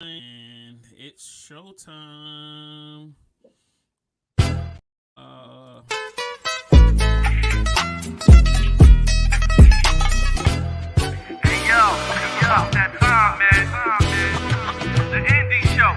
And it's showtime. Uh, Hey yo, it's that time, man. The indie show.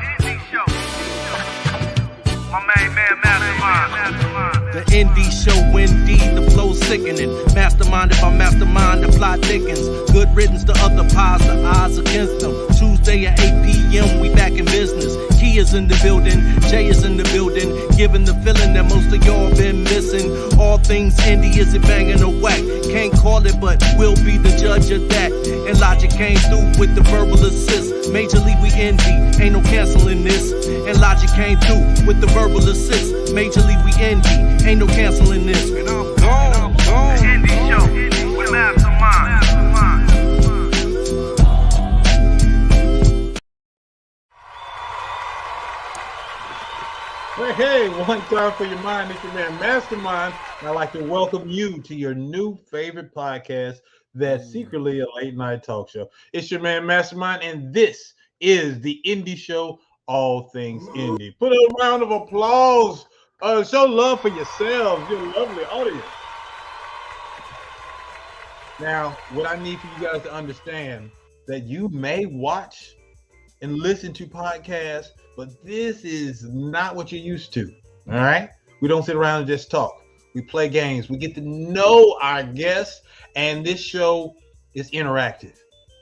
My main man, Mastermind. The indie show, indeed, the flow sickening. Mastermind if I mastermind, the plot thickens. Good riddance to other pies, the odds against them. Tuesday at 8 p.m., we back in business. Key is in the building, Jay is in the building. Giving the feeling that most of y'all been missing. All things indie, is it banging or whack? Can't call it, but we'll be the judge of that. And Logic came through with the verbal assist. Major League, we indie, ain't no canceling this. And Logic came through with the verbal assist. Major League, we indie, ain't no canceling this. And I'm gone. The indie show with Mastermind. Hey, one time for your mind. It's your man Mastermind. And I'd like to welcome you to your new favorite podcast that's secretly a late night talk show. It's your man Mastermind, and this is the Indie Show, All Things Indie. Put a round of applause. Show love for yourselves, your lovely audience. Now, what I need for you guys to understand that you may watch and listen to podcasts, but this is not what you're used to. All right, we don't sit around and just talk. We play games. We get to know our guests, and this show is interactive.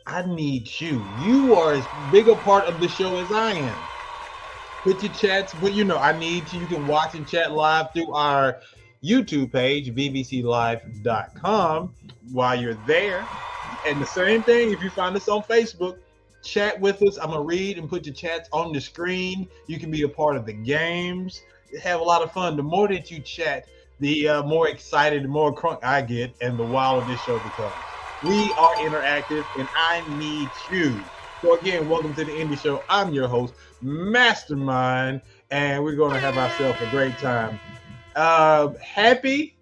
I need you. You are as big a part of the show as I am. Put your chats, but I need you. You can watch and chat live through our YouTube page, vbclive.com, while you're there. And the same thing, if you find us on Facebook, chat with us. I'm going to read and put your chats on the screen. You can be a part of the games. Have a lot of fun. The more that you chat, the more excited, the more crunk I get, and the wilder this show becomes. We are interactive, and I need you. So again, welcome to the Indie Show. I'm your host, Mastermind, and we're going to have ourselves a great time. Happy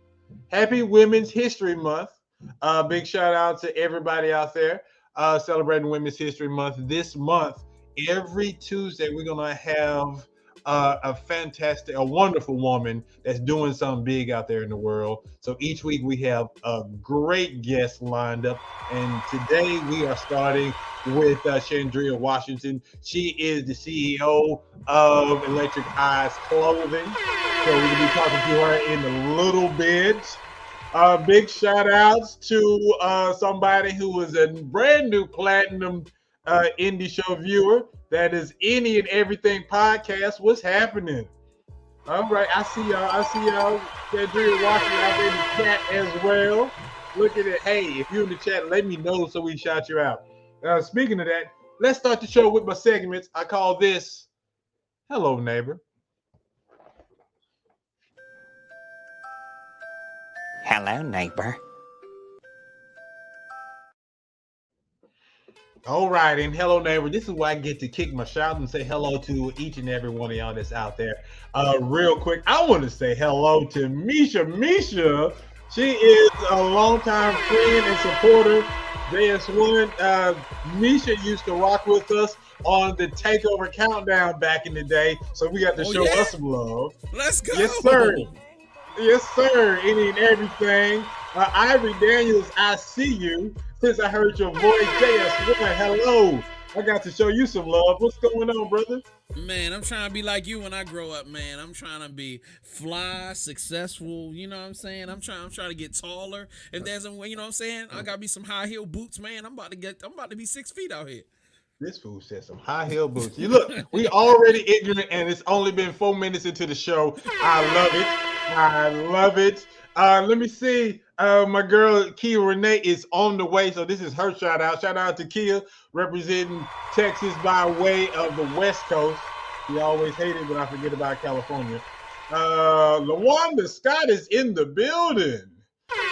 Women's History Month. Big shout out to everybody out there celebrating Women's History Month. This month, every Tuesday, we're going to have a wonderful woman that's doing something big out there in the world. So each week we have a great guest lined up. And today we are starting with Shandreia Washington. She is the CEO of Electric Eyes Clothing. So we're going to be talking to her in a little bit. Big shout outs to somebody who was a brand new platinum indie show viewer. That is Any and Everything Podcast. What's happening? All right, I see y'all. Shandreia Washington out there in the chat as well. Look at it. Hey, if you're in the chat, let me know so we shout you out. Speaking of that, let's start the show with my segments. I call this Hello Neighbor. Hello, neighbor. All right, and hello, neighbor. This is where I get to kick my shout and say hello to each and every one of y'all that's out there. Real quick, I want to say hello to Misha. Misha, she is a longtime friend and supporter. JS1, Misha used to rock with us on the Takeover Countdown back in the day, so we got to show us some love. let's go. Yes, sir. Yes, sir. Any and everything. Ivory Daniels, I see you. Since I heard your voice, JS1, hello. I got to show you some love. What's going on, brother? Man, I'm trying to be like you when I grow up, man. I'm trying to be fly, successful. You know what I'm saying? I'm trying to get taller. If there's a way, you know what I'm saying? I gotta be some high heel boots, man. I'm about to be 6 feet out here. This fool said some high heel boots. You look, we already ignorant, and it's only been 4 minutes into the show. I love it. Let me see. My girl Kia Renee is on the way, so this is her shout out. Shout out to Kia, representing Texas by way of the West Coast. He always hated when I forget about California. LaWanda Scott is in the building.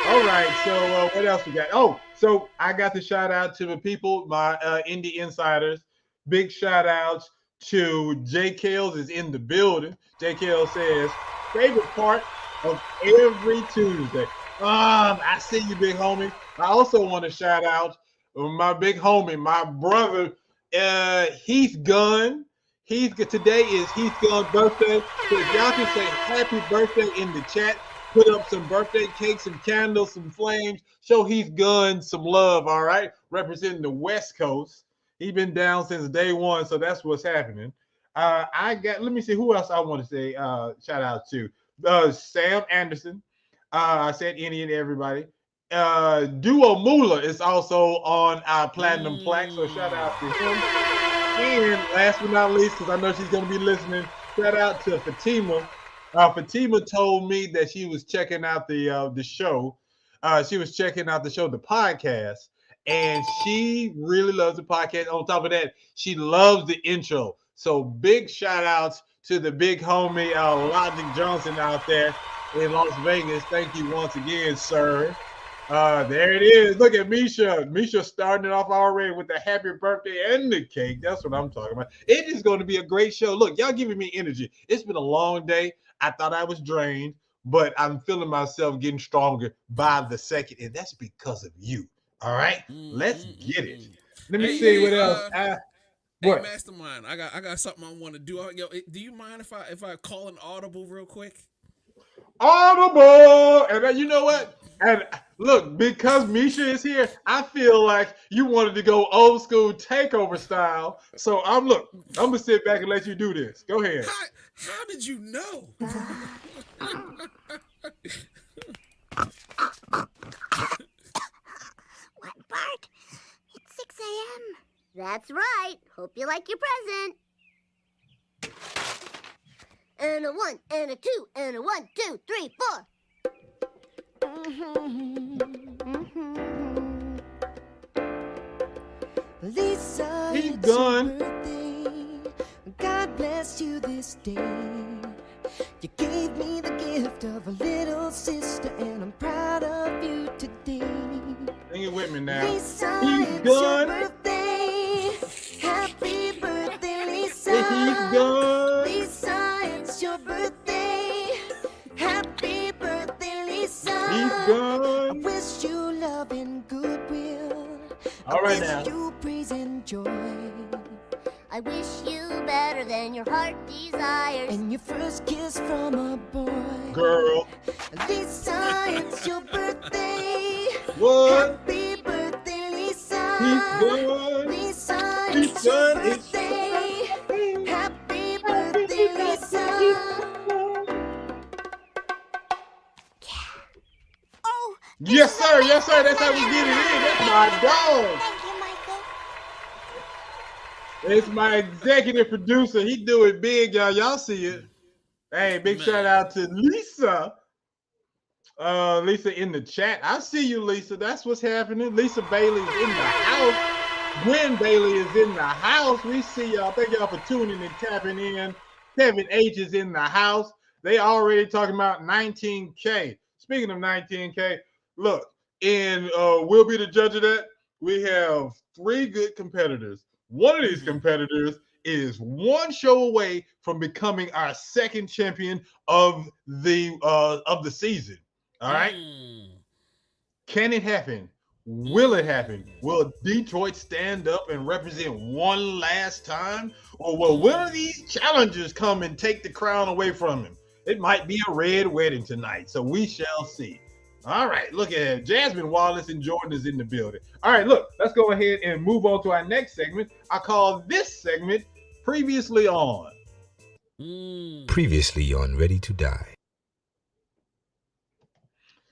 All right, so what else we got? Oh, so I got to shout out to the people, my indie insiders. Big shout outs to J. Kales is in the building. J. Kales says, favorite part of every Tuesday. I see you, big homie. I also want to shout out my big homie, my brother Heath Gunn. Today is Heath Gunn's birthday. So if y'all can say happy birthday in the chat, put up some birthday cake, some candles, some flames. Show Heath Gunn some love, all right? Representing the West Coast. He's been down since day one, so that's what's happening. Let me see who else I want to say shout out to. Sam Anderson. I said any and everybody. Duo Mula is also on our platinum plaque, so shout out to him. And last but not least, because I know she's going to be listening, shout out to Fatima. Fatima told me that she was checking out the show. She was checking out the show, the podcast, and she really loves the podcast. On top of that, she loves the intro. So big shout outs to the big homie Logic Johnson out there in Las Vegas. Thank you once again, sir. There it is. Look at Misha. Misha starting it off already with the happy birthday and the cake. That's what I'm talking about. It is going to be a great show. Look, y'all giving me energy. It's been a long day. I thought I was drained, but I'm feeling myself getting stronger by the second, and that's because of you. All right? Let's get it. Let me see what else. Hey, Mastermind, I got something I want to do. Yo, do you mind if I call an audible real quick? Audible! And then, you know what? And look, because Misha is here, I feel like you wanted to go old school takeover style. So I'm gonna sit back and let you do this. Go ahead. How did you know? What, Bart? It's 6 a.m. That's right. Hope you like your present. And a 1, and a 2, and a 1, 2, 3, 4. Lisa, He's it's gone. your birthday. God bless you this day. You gave me the gift of a little sister, and I'm proud of you today. Sing it with me now. Lisa, He's it's gone. your birthday. Happy birthday, Lisa. He's gone. Lisa, it's your birthday. Happy birthday, Lisa. He's I gone. wish you love and goodwill. All right I wish now. you praise and joy. I wish you better than your heart desires. And your first kiss from a boy. Girl. Lisa, it's your birthday. What? Happy birthday, Lisa. He's gone. Lisa, He's it's your gone. It's birthday. Happy birthday, Lisa. Oh, Yes, sir. Yes, sir. That's how we get it in. That's my dog. thank you, Michael. It's my executive producer. He do it big, y'all. Y'all see it. Hey, big Man. shout out to Lisa. Lisa in the chat. I see you, Lisa. That's what's happening. Lisa Bailey's in the house. Gwen Bailey is in the house. We see y'all. Thank y'all for tuning and tapping in. Kevin H is in the house. They already talking about 19K. Speaking of 19K, look, and we'll be the judge of that. We have 3 good competitors. One of these competitors is one show away from becoming our second champion of the season. All right. Can it happen? Will it happen? Will Detroit stand up and represent one last time? Or will one of these challengers come and take the crown away from him? It might be a red wedding tonight, so we shall see. All right, look at it. Jasmine Wallace and Jordan is in the building. All right, look, let's go ahead and move on to our next segment. I call this segment Previously On. Previously on Ready to Die.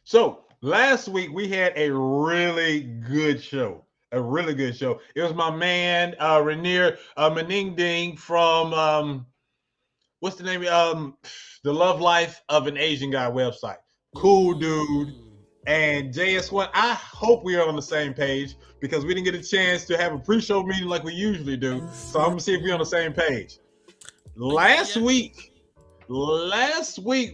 So last week we had a really good show. A really good show. It was my man Rainier Mening Ding from what's the name? The Love Life of an Asian Guy website. Cool dude. And JS1, I hope we are on the same page because we didn't get a chance to have a pre-show meeting like we usually do. So I'm gonna see if we're on the same page. Last week, I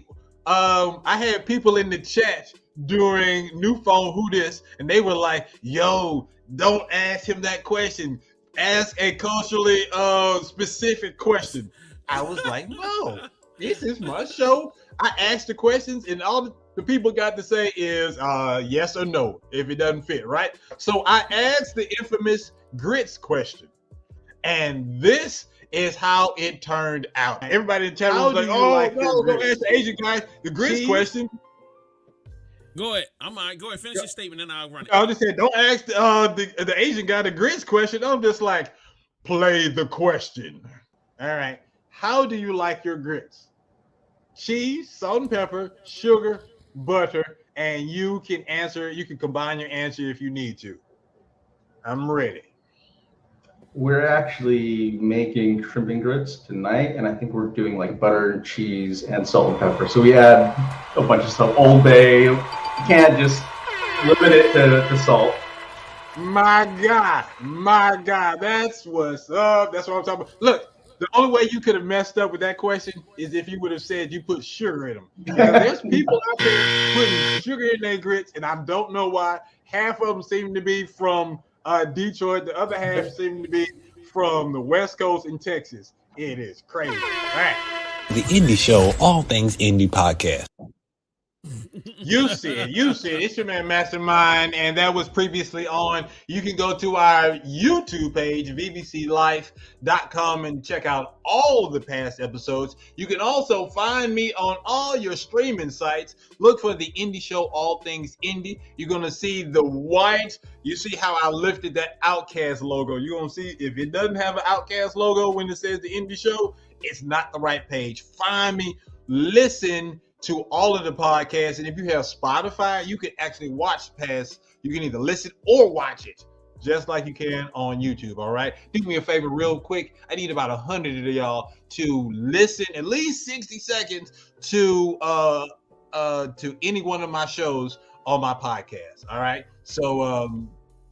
had people in the chat during New Phone Who This, and they were like, yo, don't ask him that question. Ask a culturally specific question. I was like, no, this is my show. I asked the questions, and all the people got to say is yes or no if it doesn't fit, right? So I asked the infamous grits question. And this is how it turned out. Everybody in the chat room was like, "Oh no, don't ask the Asian guy the grits question." Go ahead. I'm all right. Go ahead. Finish your statement, and I'll run it. I just said, "Don't ask the Asian guy the grits question." I'm just like, play the question. All right. How do you like your grits? Cheese, salt and pepper, sugar, butter, and you can answer. You can combine your answer if you need to. I'm ready. We're actually making shrimp and grits tonight, and I think we're doing like butter and cheese and salt and pepper. So we add a bunch of stuff. Old Bay, you can't just limit it to salt. My God, that's what's up. That's what I'm talking about. Look, the only way you could have messed up with that question is if you would have said you put sugar in them. Because there's people out there putting sugar in their grits, and I don't know why. Half of them seem to be from Detroit. The other half seem to be from the West Coast in Texas. It is crazy. All right. The Indie Show, all things indie podcast. You see it. It's your man Mastermind, and that was previously on. You can go to our YouTube page, vbclife.com, and check out all the past episodes. You can also find me on all your streaming sites. Look for the Indie Show, all things indie. You're going to see the white. You see how I lifted that Outcast logo. You're going to see if it doesn't have an Outcast logo when it says the Indie Show, it's not the right page. Find me, listen to all of the podcasts, and if you have Spotify, you can actually watch past. You can either listen or watch it, just like you can on YouTube. All right, do me a favor, real quick. I need about 100 of y'all to listen at least 60 seconds to any one of my shows on my podcast. All right, so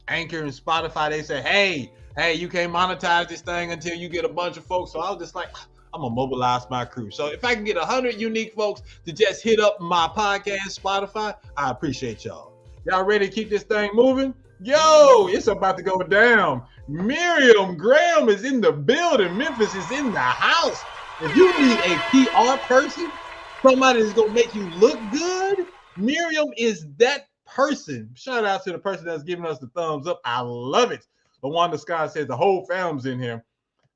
Anchor and Spotify, they say, hey, you can't monetize this thing until you get a bunch of folks. So I was just like, I'm gonna mobilize my crew. So if I can get 100 unique folks to just hit up my podcast, Spotify, I appreciate y'all. Y'all ready to keep this thing moving? Yo, it's about to go down. Miriam Graham is in the building. Memphis is in the house. If you need a PR person, somebody that's gonna make you look good, Miriam is that person. Shout out to the person that's giving us the thumbs up. I love it. LaWanda Scott says the whole fam's in here.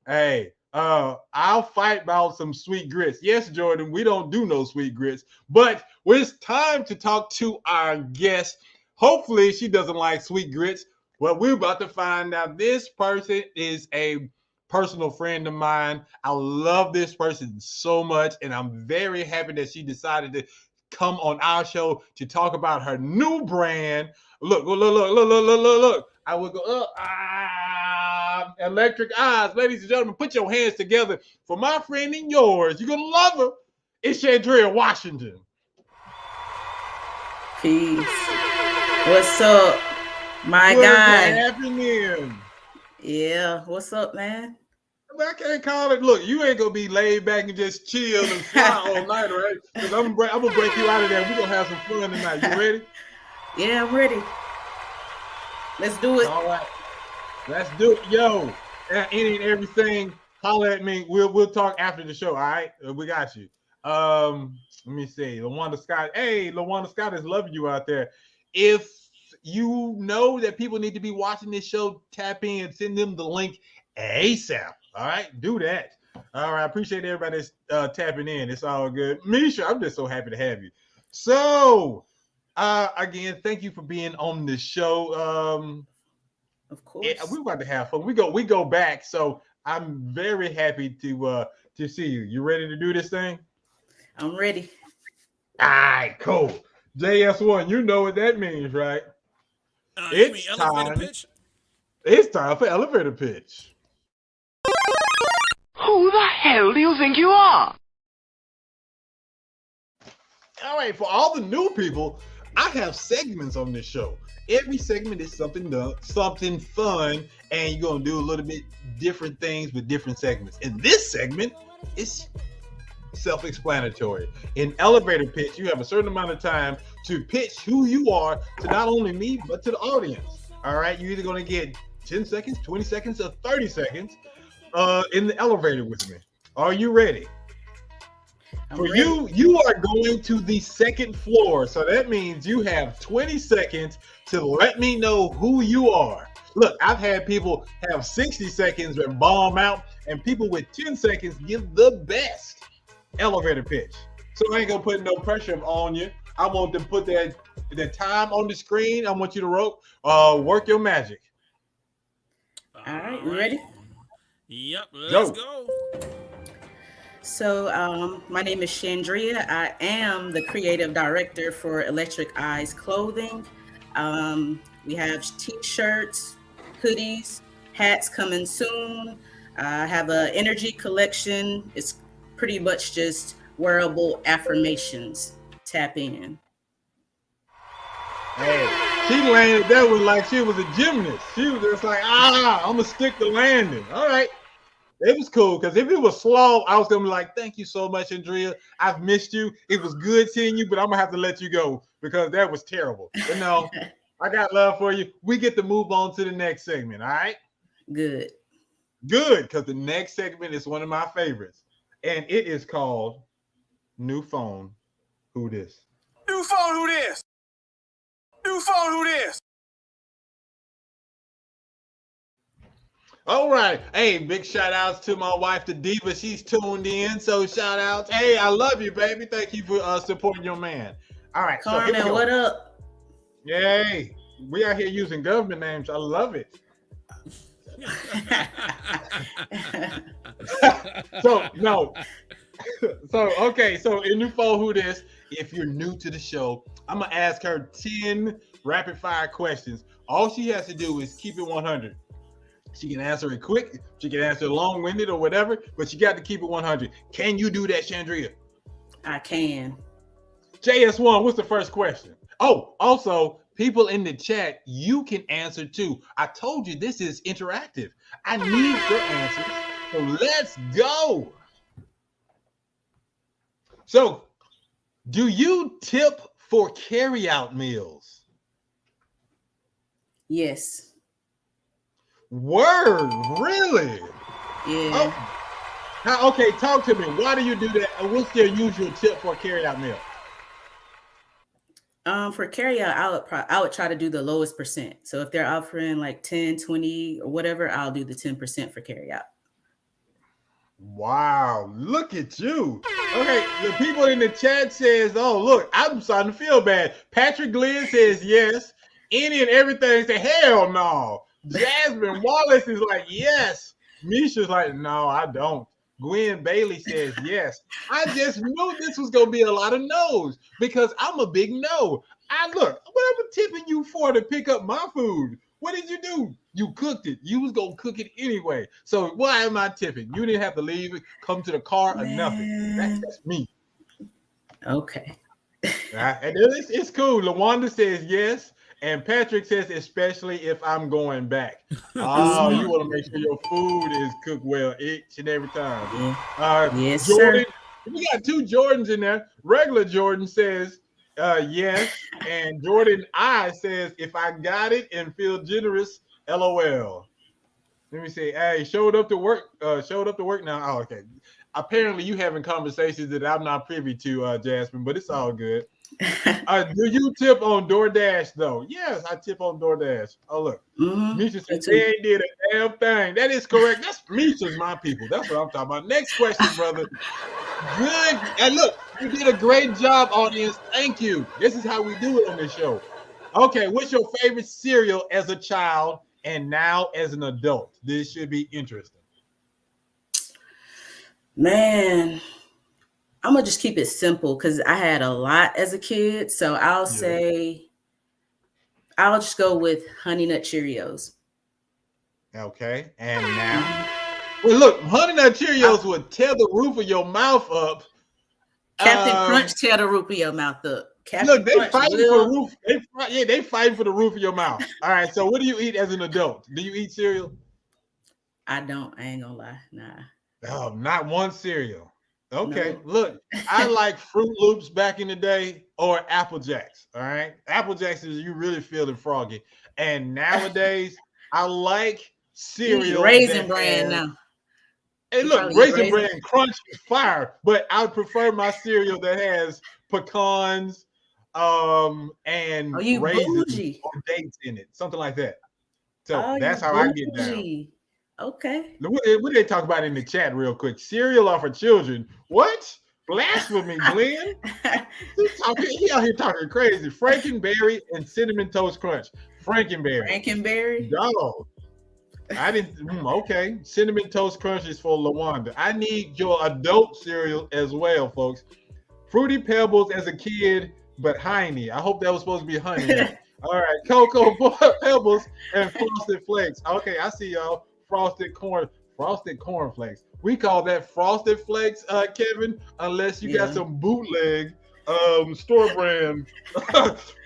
Hey, I'll fight about some sweet grits. Yes, Jordan, we don't do no sweet grits, but it's time to talk to our guest. Hopefully she doesn't like sweet grits. Well, we're about to find out. This person is a personal friend of mine. I love this person so much, and I'm very happy that she decided to come on our show to talk about her new brand. Look. I will go electric eyes. Ladies and gentlemen, put your hands together for my friend and yours. You're gonna love her. It's Shandreia Washington. Peace. What's up, my What's guy? happening? Yeah, what's up, man? I can't call it. Look, you ain't gonna be laid back and just chill and fly all night, right? Because I'm gonna break you out of there. We're gonna have some fun tonight. You ready? Yeah, I'm ready. Let's do it. All right. Let's do it. Yo, any and everything, holler at me. We'll talk after the show, all right? We got you. Let me see. LaWanda Scott. Hey, LaWanda Scott is loving you out there. If you know that people need to be watching this show, tap in, send them the link ASAP. All right, do that. All right, I appreciate everybody that's tapping in. It's all good. Misha, I'm just so happy to have you. So, again, thank you for being on the show. Of course. We're about to have fun. We go back. So I'm very happy to see you. You ready to do this thing? I'm ready. All right, cool. JS1, you know what that means, right? You mean elevator pitch? It's time for elevator pitch. Who the hell do you think you are? All right, for all the new people, I have segments on this show. Every segment is something fun, and you're gonna do a little bit different things with different segments. In this segment, it's self-explanatory. In elevator pitch, you have a certain amount of time to pitch who you are to not only me, but to the audience. All right, you're either gonna get 10 seconds, 20 seconds, or 30 seconds in the elevator with me. Are you ready? For you are going to the second floor. So that means you have 20 seconds to let me know who you are. Look, I've had people have 60 seconds and bomb out, and people with 10 seconds give the best elevator pitch. So I ain't gonna put no pressure on you. I want to put that time on the screen. I want you to work your magic. All right, you ready? Yep, let's go. So, my name is Shandreia. I am the creative director for Electric Eyes Clothing. We have t-shirts, hoodies, hats coming soon. I have an energy collection. It's pretty much just wearable affirmations. Tap in. Hey, she landed that one like she was a gymnast. She was just like, I'm gonna stick the landing. All right. It was cool because if it was slow, I was gonna be like, "Thank you so much, Andrea. I've missed you. It was good seeing you, but I'm gonna have to let you go because that was terrible." But no, I got love for you. We get to move on to the next segment. All right? Good. Good, because the next segment is one of my favorites, and it is called "New Phone, Who This?" New phone, who this? New phone, who this? All right. Hey, big shout outs to my wife, the Diva. She's tuned in. So shout outs. Hey, I love you, baby. Thank you for supporting your man. All right. Carmen, so what up? Yay. We out here using government names. I love it. Okay. So in New Phone Who This, if you're new to the show, I'm going to ask her 10 rapid fire questions. All she has to do is keep it 100. She can answer it quick. She can answer long-winded or whatever, but you got to keep it 100. Can you do that, Shandreia? I can. JS1, what's the first question? Oh, also, people in the chat, you can answer too. I told you this is interactive. I need your answers. So let's go. So, do you tip for carry-out meals? Yes. Word, really? Yeah. Oh. Okay, talk to me. Why do you do that? What's your usual tip for a carry-out meal? For carry-out, I would try to do the lowest percent. So if they're offering like 10, 20 or whatever, I'll do the 10% for carry-out. Wow, look at you. Okay, the people in the chat says, oh, look, I'm starting to feel bad. Patrick Glenn says yes. Any and everything say, hell no. Jasmine Wallace is like, yes. Misha's like, no, I don't. Gwen Bailey says yes. I just knew this was going to be a lot of no's because I'm a big no. What am I tipping you for to pick up my food? What did you do? You cooked it. You was going to cook it anyway. So why am I tipping? You didn't have to leave it, come to the car or nothing. That's me. Okay. And it's cool. LaWanda says yes. And Patrick says, especially if I'm going back. Oh, you want to make sure your food is cooked well each and every time. Yes, Jordan, sir. We got two Jordans in there. Regular Jordan says yes. And Jordan I says, if I got it and feel generous, LOL. Let me see. Hey, showed up to work now. Oh, okay. Apparently you having conversations that I'm not privy to, Jasmine, but it's all good. Do you tip on DoorDash though? Yes, I tip on DoorDash. Oh look, Misha said they ain't did a damn thing. That is correct. That's Misha's my people. That's what I'm talking about. Next question, brother. Good. And look, you did a great job, audience. Thank you. This is how we do it on this show. Okay, what's your favorite cereal as a child and now as an adult? This should be interesting. Man, I'm gonna just keep it simple because I had a lot as a kid. So I'll say I'll just go with Honey Nut Cheerios. Okay, and now, well, look, Honey Nut Cheerios would tear the roof of your mouth up. Captain Crunch tear the roof of your mouth up. Look, they fighting for the roof. They fighting for the roof of your mouth. All right, so what do you eat as an adult? Do you eat cereal? I don't. I ain't gonna lie. Nah. Oh, not one cereal. Okay, No. Look, I like Fruit Loops back in the day or Apple Jacks. All right, Apple Jacks is you really feeling froggy. And nowadays, I like cereal. Raisin Bran now. Hey, look, Raisin Bran Crunch is fire, but I would prefer my cereal that has pecans, and raisins or dates in it, something like that. So Oh, that's you how I get down. bougie. Okay. What did they talk about in the chat real quick? Cereal are for children. What? Blasphemy, Glenn. He out here talking crazy. Frankenberry and Cinnamon Toast Crunch. Frankenberry. Frankenberry? Dog. I didn't. Okay. Cinnamon Toast Crunch is for LaWanda. I need your adult cereal as well, folks. Fruity Pebbles as a kid, but honey. I hope that was supposed to be honey. All right. Cocoa Pebbles and Frosted Flakes. Okay, I see y'all. Frosted cornflakes. We call that Frosted Flakes, Kevin, unless you got some bootleg store brand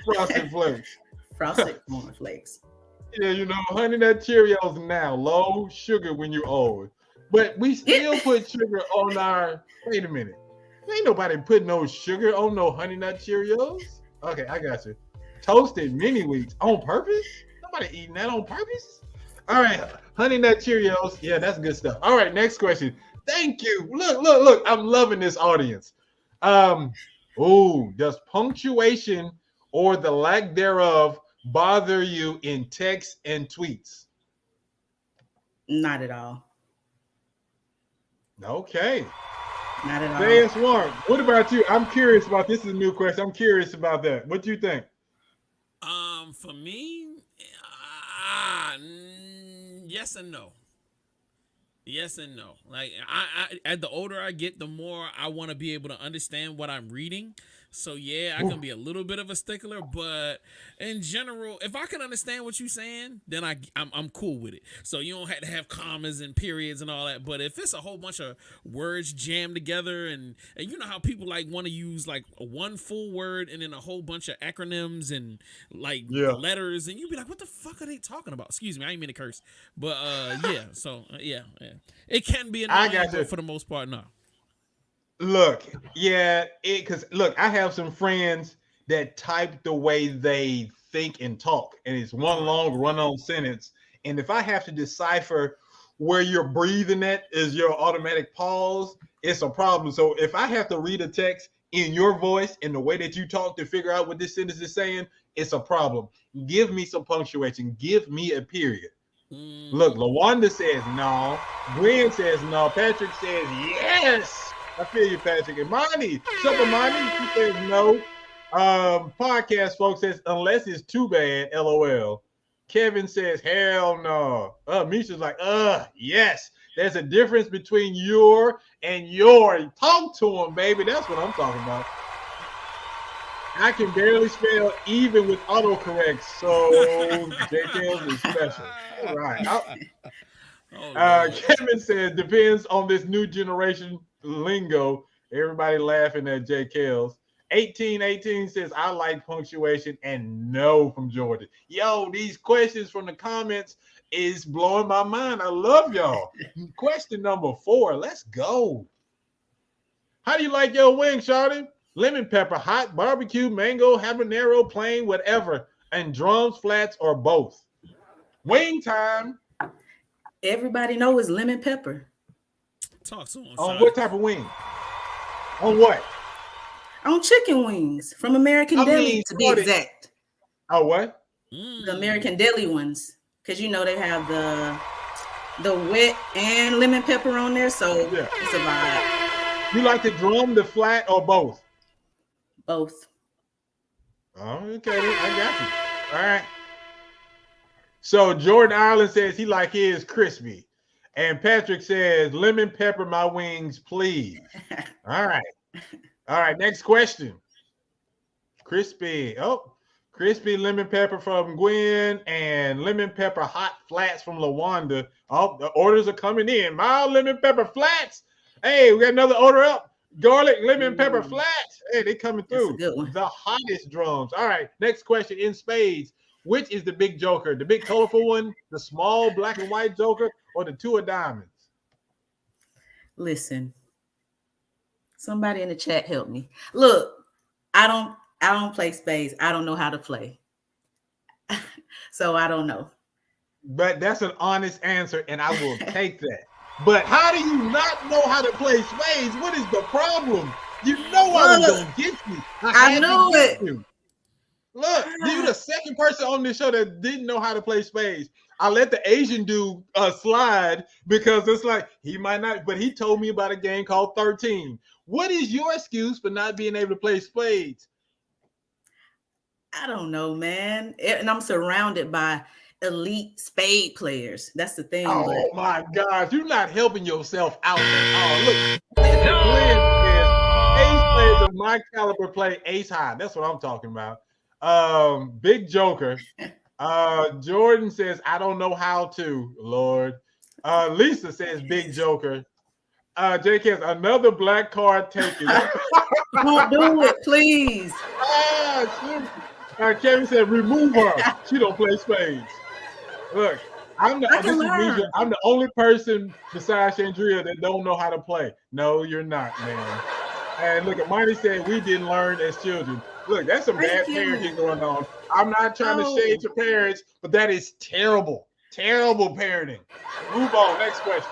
Frosted Flakes. Frosted cornflakes. Yeah, Honey Nut Cheerios now, low sugar when you're old. But we still put sugar on our, wait a minute. Ain't nobody putting no sugar on no Honey Nut Cheerios. Okay, I got you. Toasted mini wheats on purpose? Nobody eating that on purpose? All right, Honey Nut Cheerios. Yeah, that's good stuff. All right, next question. Thank you. Look. I'm loving this audience. Does punctuation or the lack thereof bother you in texts and tweets? Not at all. Okay. Not at all. J.S. Warren, what about you? I'm curious about this. Is a new question. I'm curious about that. What do you think? For me, yes and no. Yes and no. Like as the older I get, the more I want to be able to understand what I'm reading. So yeah, I can be a little bit of a stickler, but in general, if I can understand what you're saying, then I'm cool with it. So you don't have to have commas and periods and all that. But if it's a whole bunch of words jammed together, and you know how people like want to use like one full word and then a whole bunch of acronyms and like letters, and you be like, what the fuck are they talking about? Excuse me, I ain't mean to curse, but yeah. So yeah, it can be annoying, but for the most part, no. Look, because I have some friends that type the way they think and talk, and it's one long run-on sentence. And if I have to decipher where you're breathing at is your automatic pause, it's a problem. So if I have to read a text in your voice in the way that you talk to figure out what this sentence is saying, it's a problem. Give me some punctuation. Give me a period. Look, LaWanda says no. Gwen says no. Patrick says yes. I feel you, Patrick. And Monty, what's up, Monty? She says no. Podcast folks says unless it's too bad, LOL. Kevin says hell no. Misha's like, yes. There's a difference between your and your. Talk to him, baby. That's what I'm talking about. I can barely spell even with autocorrect, so JKL is special. All right. Kevin says depends on this new generation lingo. Everybody laughing at JKL's. 1818 says I like punctuation and no from Jordan. Yo, these questions from the comments is blowing my mind. I love y'all. Question number 4. Let's go. How do you like your wings, Shawty? Lemon pepper, hot, barbecue, mango, habanero, plain, whatever, and drums, flats, or both. Wing time. Everybody know it's lemon pepper. Talk to him. On what type of wing? On what? On chicken wings from American Deli, to be exact. Oh, what? The American Deli ones, because you know they have the wet and lemon pepper on there, so it's a vibe. You like the drum, the flat, or both? Both. Oh, okay, I got you. All right. So Jordan Ireland says he like his crispy, and Patrick says lemon pepper my wings, please. All right. Next question. Crispy lemon pepper from Gwen and lemon pepper hot flats from LaWanda. Oh, the orders are coming in. Mild lemon pepper flats. Hey, we got another order up. Garlic lemon pepper flats. Hey, they coming through. The hottest drums. All right. Next question in spades. Which is the big joker? The big colorful one, the small black and white joker, or the 2 of diamonds? Listen. Somebody in the chat help me. Look, I don't play spades. I don't know how to play. So I don't know. But that's an honest answer, and I will take that. But how do you not know how to play spades? What is the problem? You know I was going to get you. I knew it. You. Look, you're the second person on this show that didn't know how to play spades. I let the Asian dude slide because it's like he might not, but he told me about a game called 13. What is your excuse for not being able to play spades? I don't know, man. And I'm surrounded by elite spade players. That's the thing. But Oh my gosh, you're not helping yourself out at all. Look, Glenn says ace players of my caliber play ace high. That's what I'm talking about. Big Joker. Jordan says, I don't know how to, Lord. Lisa says, Big Joker. Jake has another black card taken. don't do it, please. Kevin said, remove her. She don't play spades. Look, I'm the only person besides Shandreia that don't know how to play. No, you're not, man. And look, Monty said we didn't learn as children. Look, that's some bad parenting going on. I'm not trying to shade your parents, but that is terrible, terrible parenting. Move on. Next question.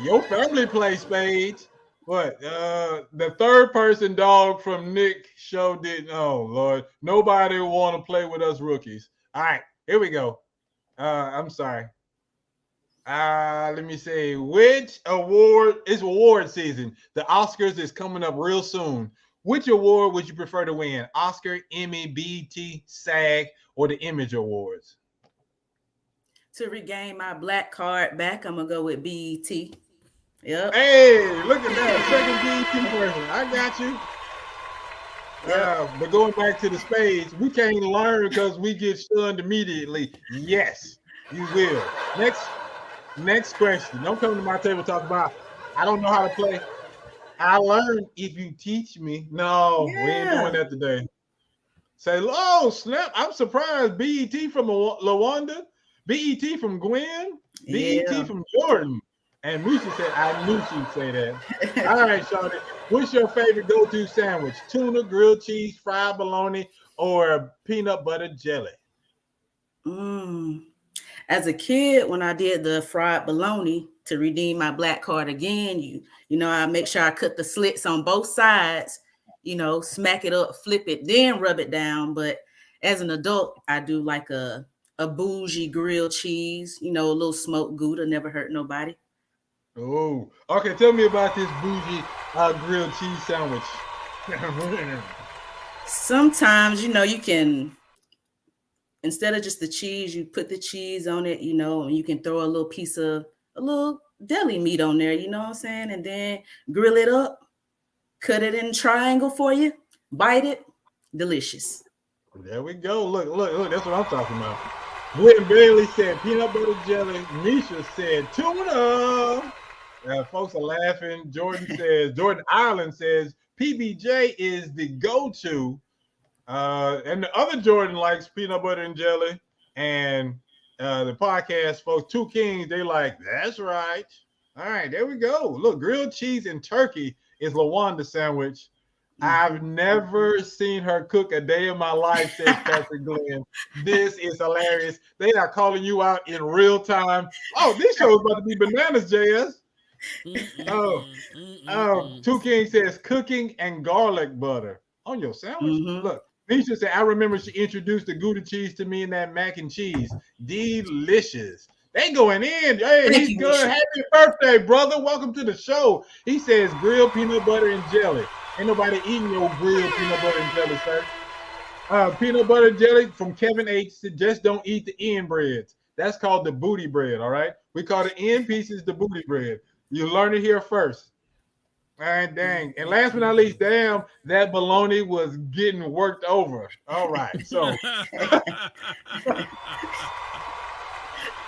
Your family plays spades. What? The third person dog from Nick show didn't. Oh Lord, nobody will want to play with us rookies. All right, here we go. I'm sorry. Let me see. Which award? It's award season. The Oscars is coming up real soon. Which award would you prefer to win? Oscar, Emmy, BET, SAG, or the Image Awards? To regain my black card back, I'm gonna go with BET. Yep. Hey, look at that. Second BET person. I got you. But going back to the spades, we can't learn because we get shunned immediately. Yes, you will. Next question. Don't come to my table talk about I don't know how to play. I learned if you teach me. No, we ain't doing that today. Say, oh snap! I'm surprised. BET from LaWanda, BET from Gwen, BET from Jordan. And Misha said, I knew she'd say that. All right, Shawty. What's your favorite go-to sandwich? Tuna, grilled cheese, fried bologna, or peanut butter jelly? As a kid, when I did the fried bologna to redeem my black card again, you know, I make sure I cut the slits on both sides, you know, smack it up, flip it, then rub it down. But as an adult, I do like a bougie grilled cheese, you know, a little smoked Gouda, never hurt nobody. Oh, okay. Tell me about this bougie grilled cheese sandwich. Sometimes, you know, you can, instead of just the cheese, you put the cheese on it, you know, and you can throw a little deli meat on there, you know what I'm saying? And then grill it up, cut it in triangle for you, bite it, delicious. There we go. Look, that's what I'm talking about. Gwen Bailey said peanut butter jelly. Misha said tuna. Folks are laughing. Jordan Ireland says PBJ is the go-to. And the other Jordan likes peanut butter and jelly. And the podcast folks, Two Kings, they like, that's right. All right, there we go. Look, grilled cheese and turkey is LaWanda's sandwich. I've never seen her cook a day in my life, says Patrick Glenn. This is hilarious. They are calling you out in real time. Oh, this show is about to be bananas, JS. Two Kings says cooking and garlic butter on your sandwich. Look, Nisha said, I remember she introduced the Gouda cheese to me and that mac and cheese. Delicious. They going in. Hey, he's good. Happy birthday, brother. Welcome to the show. He says grilled peanut butter and jelly. Ain't nobody eating your grilled peanut butter and jelly, sir. Peanut butter jelly from Kevin H. said, just don't eat the end breads. That's called the booty bread, all right? We call the end pieces the booty bread. You learn it here first. All right, dang. And last but not least, damn, that bologna was getting worked over. All right, so.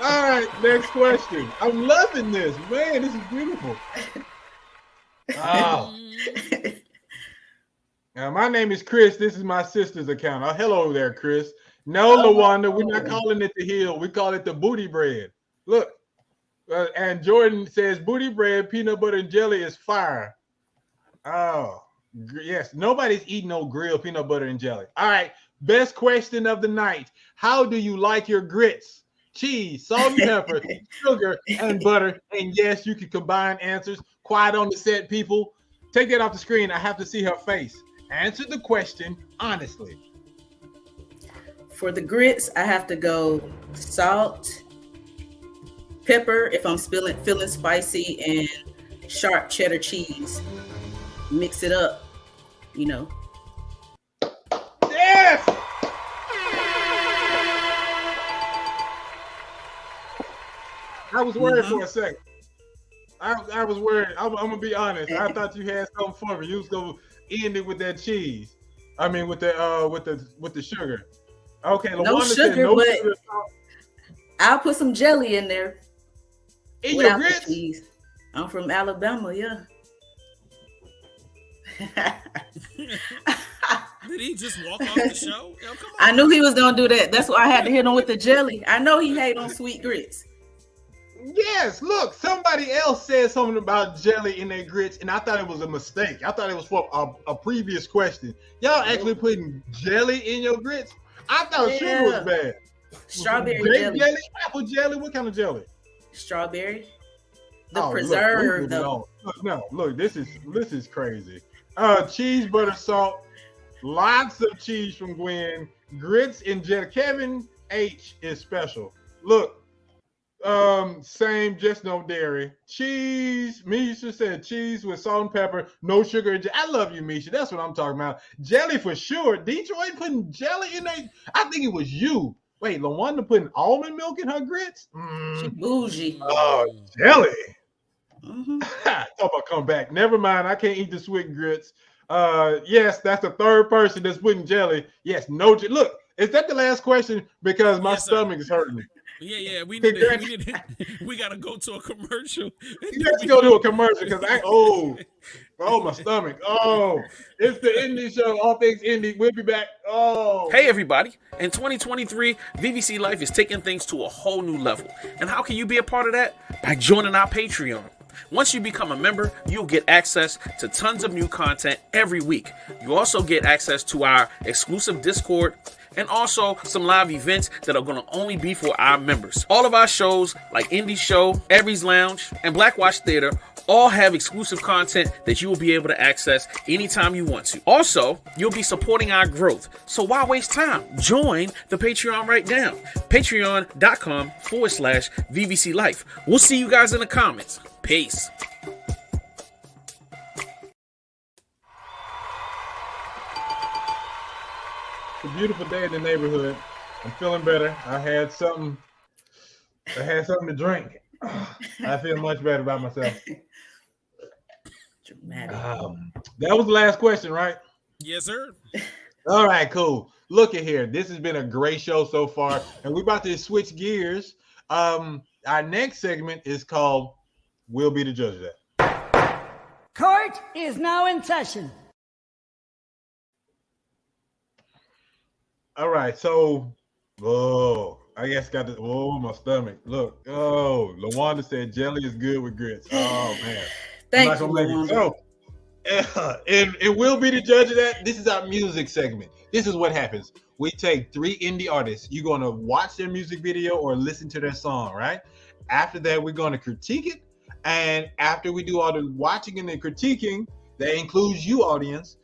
All right, next question. I'm loving this. Man, this is beautiful. Oh. My name is Chris. This is my sister's account. Oh, hello there, Chris. No, LaWanda, we're not calling it the hill. We call it the booty bread. Look. And Jordan says booty bread, peanut butter, and jelly is fire. Oh, yes. Nobody's eating no grilled peanut butter and jelly. All right. Best question of the night. How do you like your grits? Cheese, salt and pepper, sugar, and butter. And yes, you can combine answers. Quiet on the set, people. Take that off the screen. I have to see her face. Answer the question honestly. For the grits, I have to go salt, pepper if I'm feeling spicy, and sharp cheddar cheese. Mix it up, you know. Yes. I was worried for a second. I was worried. I'm gonna be honest. I thought you had something for me. You was gonna end it with that cheese. I mean, with the sugar. Okay, No sugar, but sugar. I'll put some jelly in there. In your grits? Cheese. I'm from Alabama, yeah. Did he just walk off the show? Yo, come on. I knew he was gonna do that. That's why I had to hit him with the jelly. I know he hate on sweet grits. Yes, look, somebody else said something about jelly in their grits, and I thought it was a mistake. I thought it was for a previous question. Y'all actually putting jelly in your grits? I thought sugar was bad. Strawberry jelly. Apple jelly, what kind of jelly? Strawberry. The preserve, though. Look, this is crazy. Cheese, butter, salt, lots of cheese from Gwen. Grits and jelly. Kevin H is special. Look. Same, just no dairy. Cheese. Misha said cheese with salt and pepper, no sugar. I love you, Misha. That's what I'm talking about. Jelly for sure. Detroit putting jelly in there. I think it was you. Wait, LaWanda putting almond milk in her grits? She bougie. Oh, jelly. Talk about come back. Never mind. I can't eat the sweet grits. Yes, that's the third person that's putting jelly. Yes, no. Look, is that the last question? Because my stomach is hurting me. Yeah, we gotta go to a commercial. Let's go to a commercial because my stomach. Oh, it's the indie show, all things indie. We'll be back. Oh, hey everybody! In 2023, VVC Life is taking things to a whole new level. And how can you be a part of that? By joining our Patreon. Once you become a member, you'll get access to tons of new content every week. You also get access to our exclusive Discord and also some live events that are going to only be for our members. All of our shows like Indie Show, Every's Lounge, and Black Watch Theater all have exclusive content that you will be able to access anytime you want to. Also, you'll be supporting our growth. So why waste time? Join the Patreon right now. Patreon.com/VVC Life. We'll see you guys in the comments. Peace. It's a beautiful day in the neighborhood. I'm feeling better. I had something to drink. I feel much better about myself. That was the last question, right? Yes, sir. All right, cool. Look at here. This has been a great show so far, and we're about to switch gears. Our next segment is called "We'll Be the Judge of That." Court is now in session. All right, so, I guess my stomach. Look, LaWanda said jelly is good with grits. Oh, man. Thank you. So, and we'll be the judge of that. This is our music segment. This is what happens. We take 3 indie artists. You're going to watch their music video or listen to their song, right? After that, we're going to critique it. And after we do all the watching and the critiquing, that includes you, audience,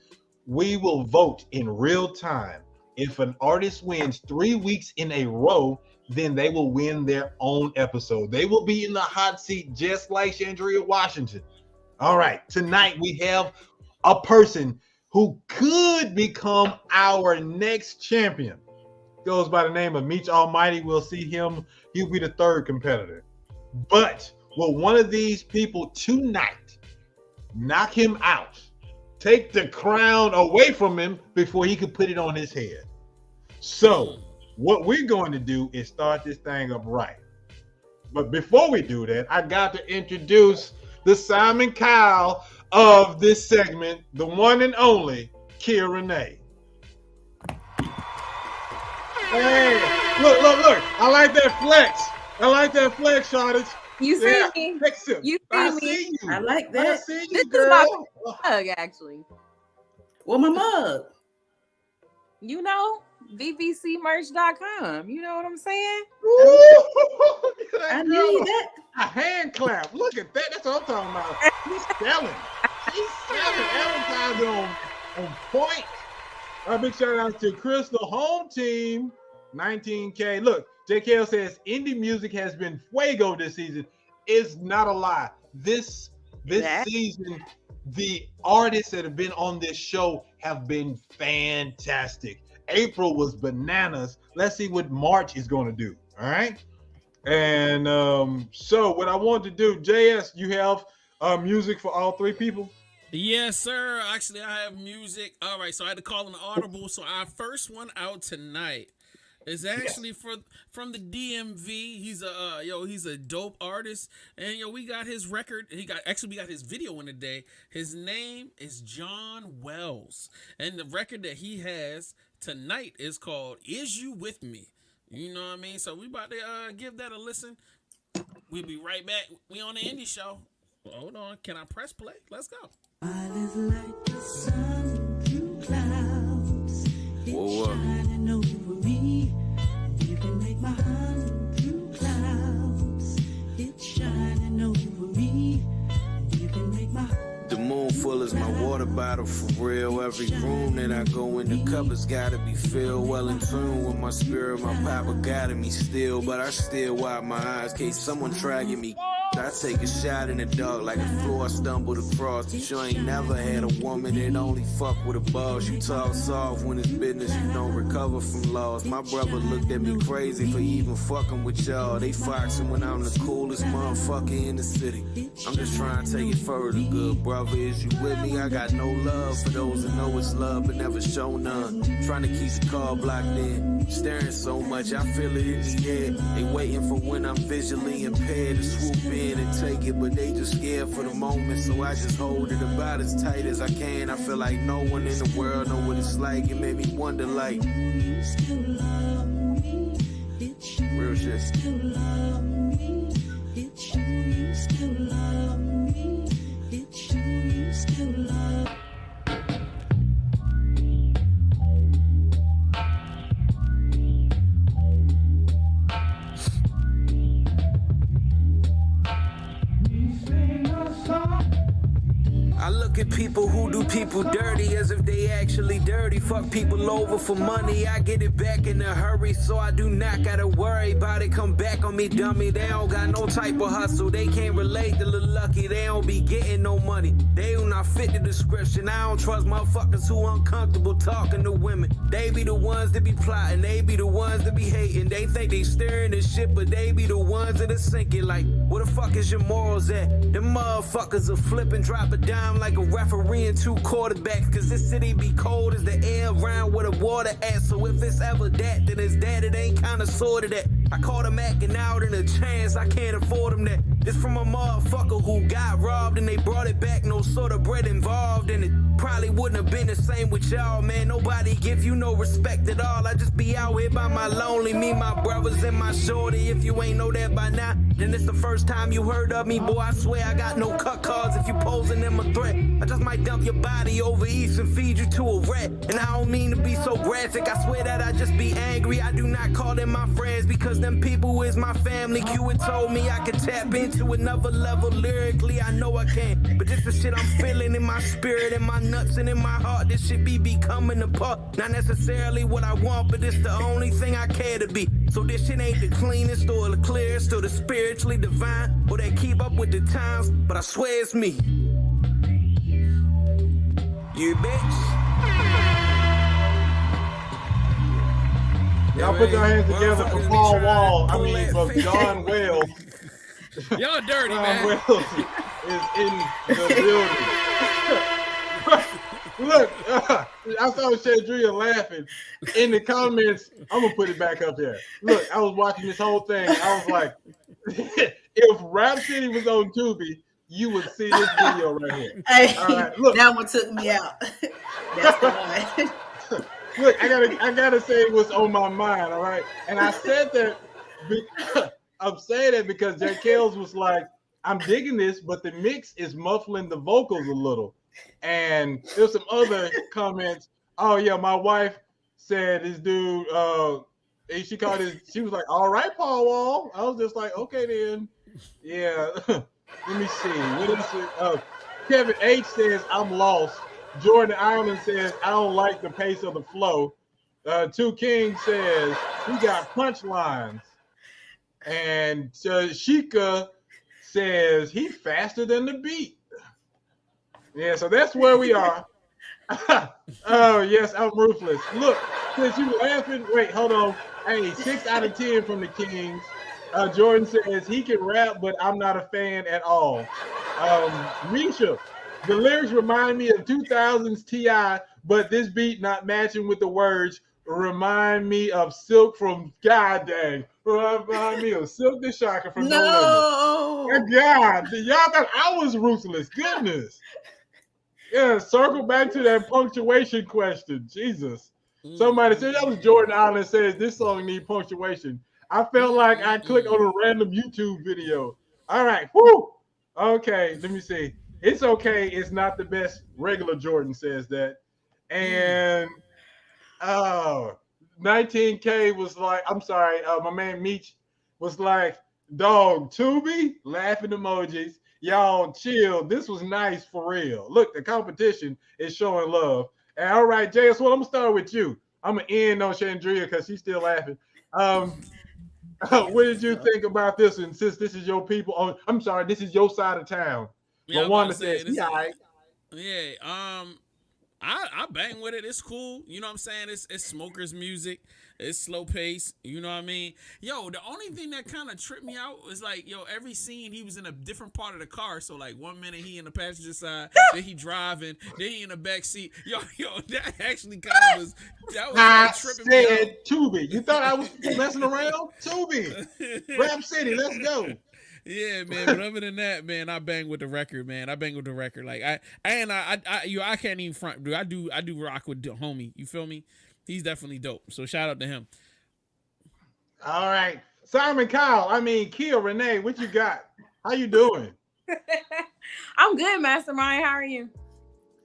we will vote in real time. If an artist wins 3 weeks in a row, then they will win their own episode. They will be in the hot seat just like Shandreia Washington. All right, tonight we have a person who could become our next champion. Goes by the name of Meech Almighty. We'll see him. He'll be the 3rd competitor. But will one of these people tonight knock him out, take the crown away from him before he could put it on his head? So what we're going to do is start this thing up right. But before we do that, I got to introduce the Simon Cowell of this segment, the one and only Kia Renee. Hey, look. I like that flex. Shawty. You see me? You see me? See you. I like that. I see you, This girl. is my mug, actually. Well, my mug. You know, VVCmerch.com. You know what I'm saying? I need that. A hand clap. Look at that. That's what I'm talking about. She's selling. Advertising on point. A big shout out to Chris, the home team. 19K. Look, JKL says indie music has been fuego this season. It's not a lie. This season, the artists that have been on this show have been fantastic. April was bananas. Let's see what March is going to do. All right. And so what I want to do, JS, you have music for all three people? Yes, sir. Actually, I have music. All right, so I had to call an audible. So our first one out tonight is actually from the DMV. He's a dope artist, and we got his record. We got his video in the day. His name is John Wells, and the record that he has tonight is called "Is You With Me." You know what I mean? So we about to give that a listen. We'll be right back. We on the indie show. Hold on. Can I press play? Let's go. I live like the sun through clouds. It's shining over me. You can make my hunt through clouds. It's shining over me. You can make my The moon full is my water bottle for real. Every room that I go in, the cup has gotta be filled. Well in tune with my spirit, my papa guided me still. But I still wipe my eyes, case someone tracking me. I take a shot in the dark like a floor I stumbled across. But you ain't never had a woman that only fuck with a boss. You talk soft when it's business, you don't recover from loss. My brother looked at me crazy for even fucking with y'all. They foxing when I'm the coolest motherfucker in the city. I'm just trying to take it further, good brother. Is you with me? I got no love for those that know it's love but never show none. Trying to keep the car blocked in. Staring so much, I feel it in the air. They waiting for when I'm visually impaired to swoop in and take it, but they just scared for the moment, so I just hold it about as tight as I can. I feel like no one in the world know what it's like. It made me wonder, like, real shit. I look at people who do people dirty as if they actually dirty. Fuck people over for money, I get it back in a hurry. So I do not gotta worry about it, come back on me, dummy. They don't got no type of hustle, they can't relate to the lucky. They don't be getting no money, they do not fit the description. I don't trust motherfuckers who uncomfortable talking to women. They be the ones that be plotting, they be the ones that be hating. They think they steering this shit, but they be the ones that are sinking. Like, where the fuck is your morals at? Them motherfuckers are flipping, drop a dime like a referee and two quarterbacks. Cause this city be cold as the air around where the water at. So if it's ever that, then it's that. It ain't kinda sorta that. I caught him acting out in a chance, I can't afford him that. This from a motherfucker who got robbed and they brought it back, no sort of bread involved. And it probably wouldn't have been the same with y'all, man. Nobody give you no respect at all. I just be out here by my lonely, me, my brothers, and my shorty. If you ain't know that by now, then it's the first time you heard of me, boy. I swear I got no cut cards if you posing them a threat. I just might dump your body over east and feed you to a rat. And I don't mean to be so graphic, I swear that I just be angry. I do not call them my friends because them people is my family. Q had told me I could tap into another level lyrically. I know I can, but this the shit I'm feeling in my spirit, in my nuts, and in my heart. This shit be becoming a part. Not necessarily what I want, but it's the only thing I care to be. So this shit ain't the cleanest or the clearest or the spiritually divine or that keep up with the times, but I swear it's me. You bitch. Y'all put your hands together for Paul Wall. I mean, for John Wells. Y'all dirty, John man. Wells is in the building. Look, I saw Shandreia laughing in the comments. I'm gonna put it back up there. Look, I was watching this whole thing. I was like, if Rap City was on Tubi, you would see this video right here. Hey, all right, look. That one took me out. That's the one. Look, I gotta say what's on my mind, all right? And I said that I'm saying that because Jack Kells was like, I'm digging this, but the mix is muffling the vocals a little. And there's some other comments. Oh yeah, my wife said this dude, she was like, all right, Paul Wall. I was just like, okay then. Yeah. Let me see. What is it? Kevin H says, I'm lost. Jordan Ireland says, I don't like the pace of the flow. Two King says, We got punchlines. And Sheikah says he faster than the beat. Yeah, so that's where we are. Oh, yes, I'm ruthless. Look, since you laughing, wait, hold on. Hey, 6 out of 10 from the Kings. Jordan says he can rap, but I'm not a fan at all. Misha, the lyrics remind me of 2000s T.I., but this beat not matching with the words remind me of Silk from God dang. Remind me of Silk the Shocker from No Limit. God, y'all thought I was ruthless. Goodness. Yeah, circle back to that punctuation question. Jesus. Somebody said that was Jordan Allen says this song need punctuation. I felt like I clicked on a random YouTube video. All right. Whoo. Okay. Let me see. It's okay. It's not the best. Regular Jordan says that. And 19K was like, I'm sorry, my man Meech was like, dog, Tubi, laughing emojis. Y'all chill. This was nice for real. Look, the competition is showing love. And all right, JS, well, I'm gonna start with you. I'm gonna end on Shandreia because she's still laughing. What did you think about this? And since this is your people, I'm sorry, this is your side of town. Yeah, Wanda says, yeah, right. Yeah, I bang with it. It's cool. You know what I'm saying? It's smokers music. It's slow pace. You know what I mean? Yo, the only thing that kind of tripped me out was like, yo, every scene he was in a different part of the car. So like 1 minute he in the passenger side, then he driving, then he in the back seat. Yo, that actually kind of was like, tripping me out. Tubi. You thought I was messing around? Tubi. Rap City. Let's go. Yeah, man. But other than that, man, I bang with the record, man. I bang with the record. Like I can't even front, dude. I do rock with the homie. You feel me? He's definitely dope. So shout out to him. All right, Simon Kyle. Kia Renee. What you got? How you doing? I'm good, Mastermind. How are you?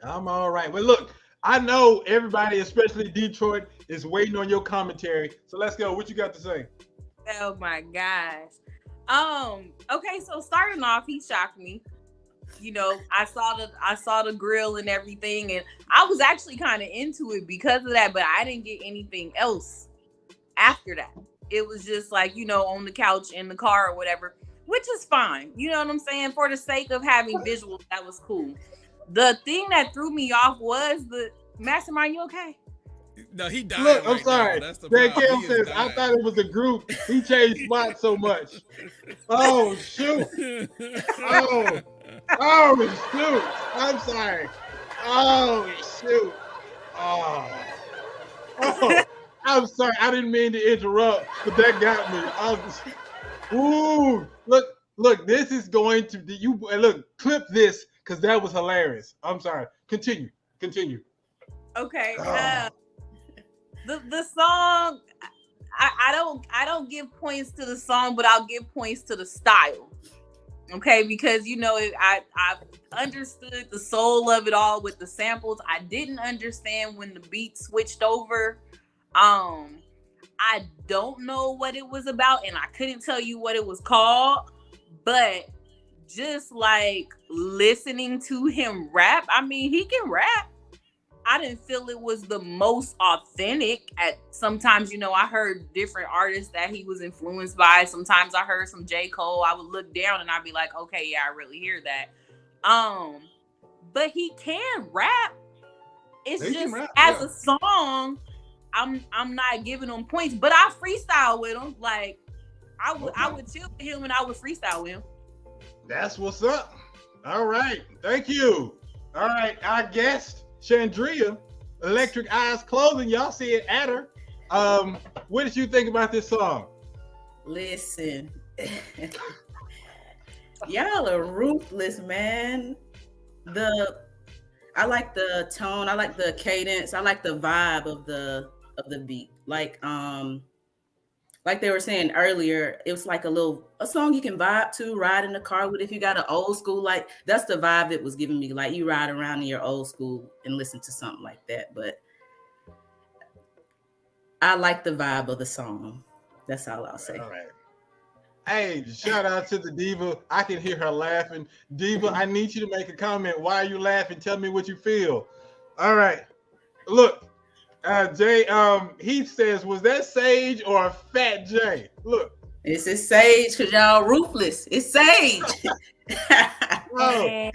I'm all right. Well, look, I know everybody, especially Detroit, is waiting on your commentary. So let's go. What you got to say? Oh my gosh. Okay, so starting off, he shocked me. You know, I saw the grill and everything, and I was actually kind of into it because of that, but I didn't get anything else after that. It was just like, you know, on the couch in the car or whatever, which is fine. You know what I'm saying? For the sake of having visuals, that was cool. The thing that threw me off was the Mastermind. You okay? No, he died. Look, I'm right sorry. That Kel says, I thought it was a group. He changed spots so much. Oh, shoot. Oh, shoot. I'm sorry. Oh, shoot. Oh, I'm sorry. I didn't mean to interrupt, but that got me. Ooh, look, this is going to be, look, clip this, because that was hilarious. I'm sorry. Continue. Okay. The song, I don't give points to the song, but I'll give points to the style. Okay, because you know I understood the soul of it all with the samples. I didn't understand when the beat switched over. I don't know what it was about, and I couldn't tell you what it was called, but just like listening to him rap, I mean, he can rap. I didn't feel it was the most authentic. Sometimes, you know, I heard different artists that he was influenced by. Sometimes I heard some J. Cole. I would look down and I'd be like, okay, yeah, I really hear that. But he can rap. It's just as a song, I'm not giving him points, but I freestyle with him. Like I would chill with him and I would freestyle with him. That's what's up. All right, thank you. All right, our guest Shandreia, Electric Eyes Clothing. Y'all see it at her. What did you think about this song? Listen, y'all are ruthless, man. I like the tone. I like the cadence. I like the vibe of the beat. Like they were saying earlier, it was like a song you can vibe to, ride in the car with. If you got an old school, like that's the vibe it was giving me. Like you ride around in your old school and listen to something like that. But I like the vibe of the song. That's all I'll say. All right. Hey, shout out to the diva. I can hear her laughing. Diva, I need you to make a comment. Why are you laughing? Tell me what you feel. All right. Look, Jay, he says, was that Sage or Fat Jay? Look. This is Sage because y'all ruthless. It's Sage. Oh.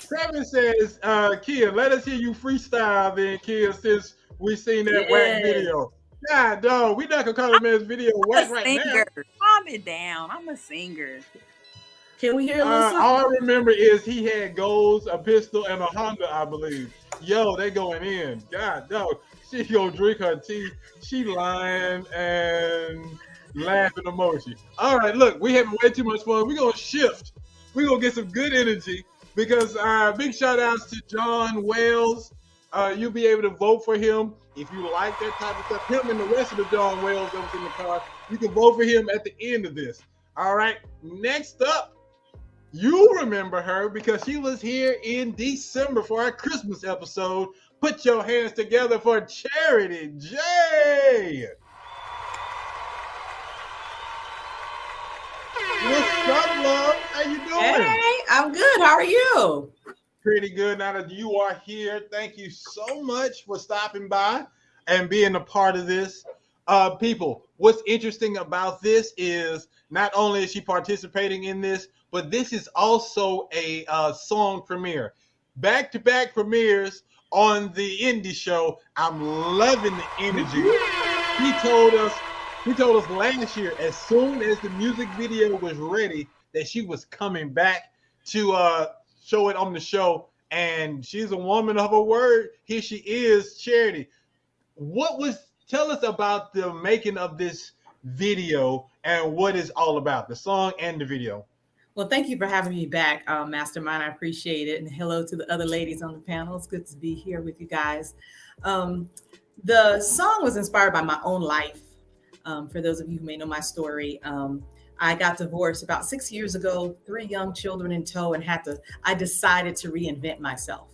Kevin says, Kia, let us hear you freestyle then, Kia, since we seen that whack video. God, dog, we not gonna call him as video whack right now. Calm it down. I'm a singer. Can we hear a little something? All I remember is he had goals, a pistol, and a Honda, I believe. Yo, they going in. God, dog. She gonna drink her tea. She lying and laughing emoji. All right, look, we having way too much fun. We're gonna shift. We're gonna get some good energy because big shout outs to John Wells. You'll be able to vote for him if you like that type of stuff. Him and the rest of the John Wells that was in the car. You can vote for him at the end of this. All right, next up, you remember her because she was here in December for our Christmas episode. Put your hands together for Charity J. What's up, love? How you doing? Hey, I'm good. How are you? Pretty good. Now that you are here, thank you so much for stopping by and being a part of this. People, what's interesting about this is not only is she participating in this, but this is also a song premiere. Back-to-back premieres on the indie show. I'm loving the energy. He told us last year, as soon as the music video was ready, that she was coming back to show it on the show. And she's a woman of her word. Here she is, Charity. Tell us about the making of this video and what it's all about, the song and the video. Well, thank you for having me back, Mastermind. I appreciate it. And hello to the other ladies on the panel. It's good to be here with you guys. The song was inspired by my own life. For those of you who may know my story, I got divorced about 6 years ago, 3 young children in tow, and I decided to reinvent myself.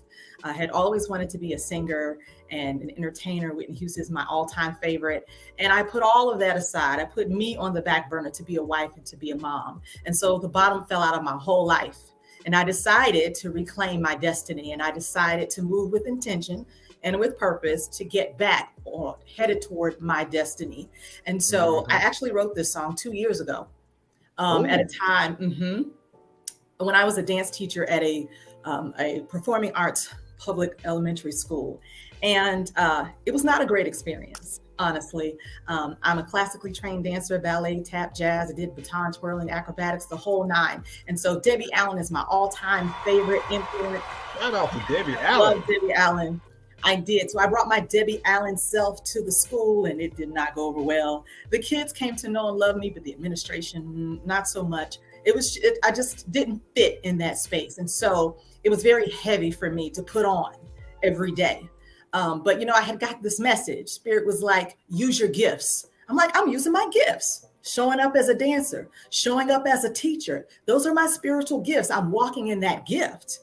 I had always wanted to be a singer and an entertainer. Whitney Houston is my all-time favorite. And I put all of that aside. I put me on the back burner to be a wife and to be a mom. And so the bottom fell out of my whole life. And I decided to reclaim my destiny. And I decided to move with intention and with purpose to get back or headed toward my destiny. And so I actually wrote this song 2 years ago at a time when I was a dance teacher at a performing arts public elementary school. And it was not a great experience, honestly. I'm a classically trained dancer, ballet, tap, jazz. I did baton twirling, acrobatics, the whole nine. And so Debbie Allen is my all-time favorite influence. Shout out to Debbie Allen. Love Debbie Allen. I did. So I brought my Debbie Allen self to the school and it did not go over well. The kids came to know and love me, but the administration, not so much. I just didn't fit in that space. And so it was very heavy for me to put on every day. But, I had got this message. Spirit was like, use your gifts. I'm like, I'm using my gifts. Showing up as a dancer, showing up as a teacher. Those are my spiritual gifts. I'm walking in that gift.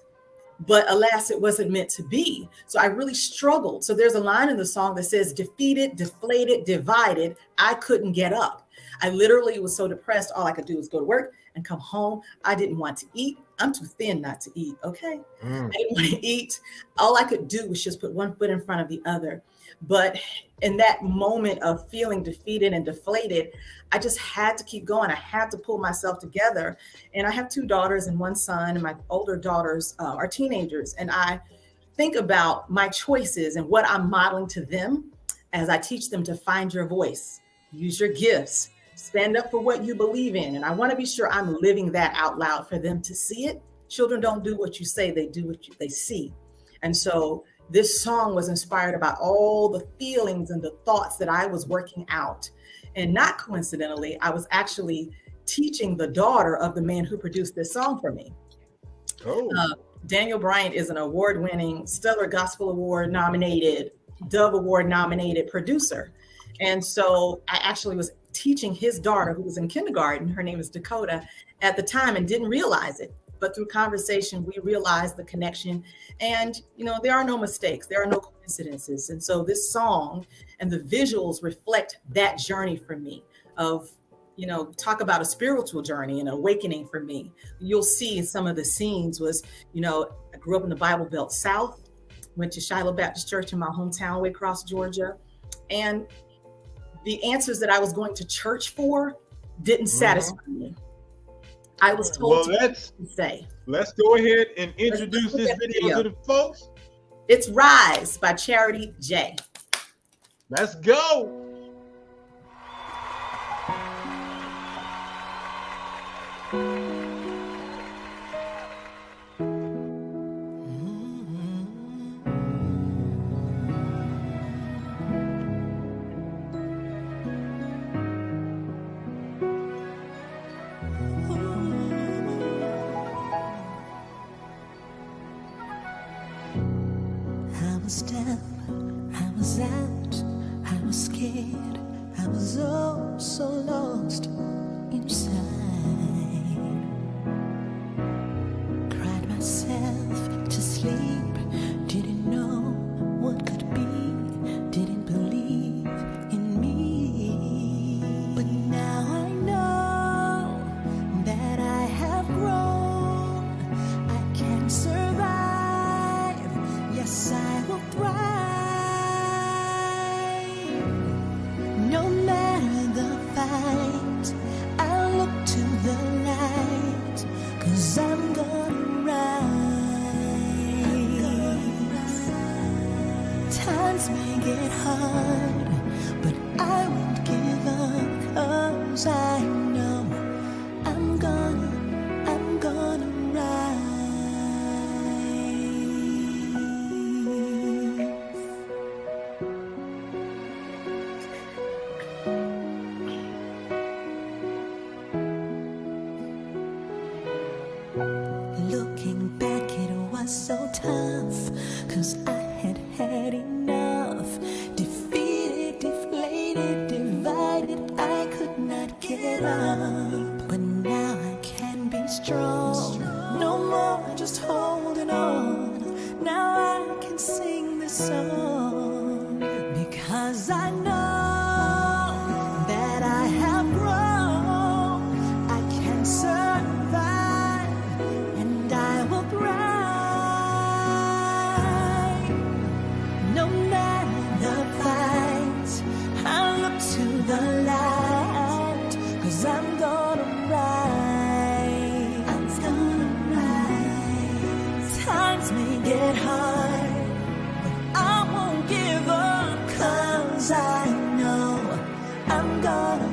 But alas, it wasn't meant to be. So I really struggled. So there's a line in the song that says, defeated, deflated, divided, I couldn't get up. I literally was so depressed. All I could do was go to work and come home. I didn't want to eat. I'm too thin not to eat. Okay. I didn't want to eat. All I could do was just put one foot in front of the other. But in that moment of feeling defeated and deflated, I just had to keep going. I had to pull myself together. And I have 2 daughters and 1 son, and my older daughters are teenagers. And I think about my choices and what I'm modeling to them as I teach them to find your voice, use your gifts, stand up for what you believe in. And I want to be sure I'm living that out loud for them to see it. Children don't do what you say, they do what they see. And so this song was inspired about all the feelings and the thoughts that I was working out. And not coincidentally, I was actually teaching the daughter of the man who produced this song for me. Daniel Bryant is an award-winning, Stellar Gospel Award nominated, Dove Award nominated producer. And so I actually was teaching his daughter, who was in kindergarten, her name is Dakota, at the time, and didn't realize it. But through conversation, we realized the connection. And, there are no mistakes. There are no coincidences. And so this song and the visuals reflect that journey for me of, talk about a spiritual journey and awakening for me. You'll see some of the scenes was, I grew up in the Bible Belt South. went to Shiloh Baptist Church in my hometown, Waycross, Georgia. And the answers that I was going to church for didn't satisfy me. I was told to stay. Let's go ahead and introduce this video to the folks. It's Rise by Charity J. Let's go. I was down, I was out, I was scared, I was oh so lost inside. Cried myself to sleep, didn't know what could be, didn't believe in me. But now I know that I have grown, I can survive. Yes, I will thrive. No matter the fight, I look to the light, 'cause I'm gonna rise. Times may get hard, but I won't give up, 'cause I know I'm gonna rise. Looking back, it was so tough, 'cause I had had enough. Defeated, deflated, divided, I could not get up. But now I can be strong, no more just holding on. Now I can sing this song, because I know that I have grown. I can survive, and I will thrive. No matter the fight, I look to the light, 'cause I'm gonna rise. I'm gonna rise. Times may get hard, but I won't give up, 'cause I know I'm gonna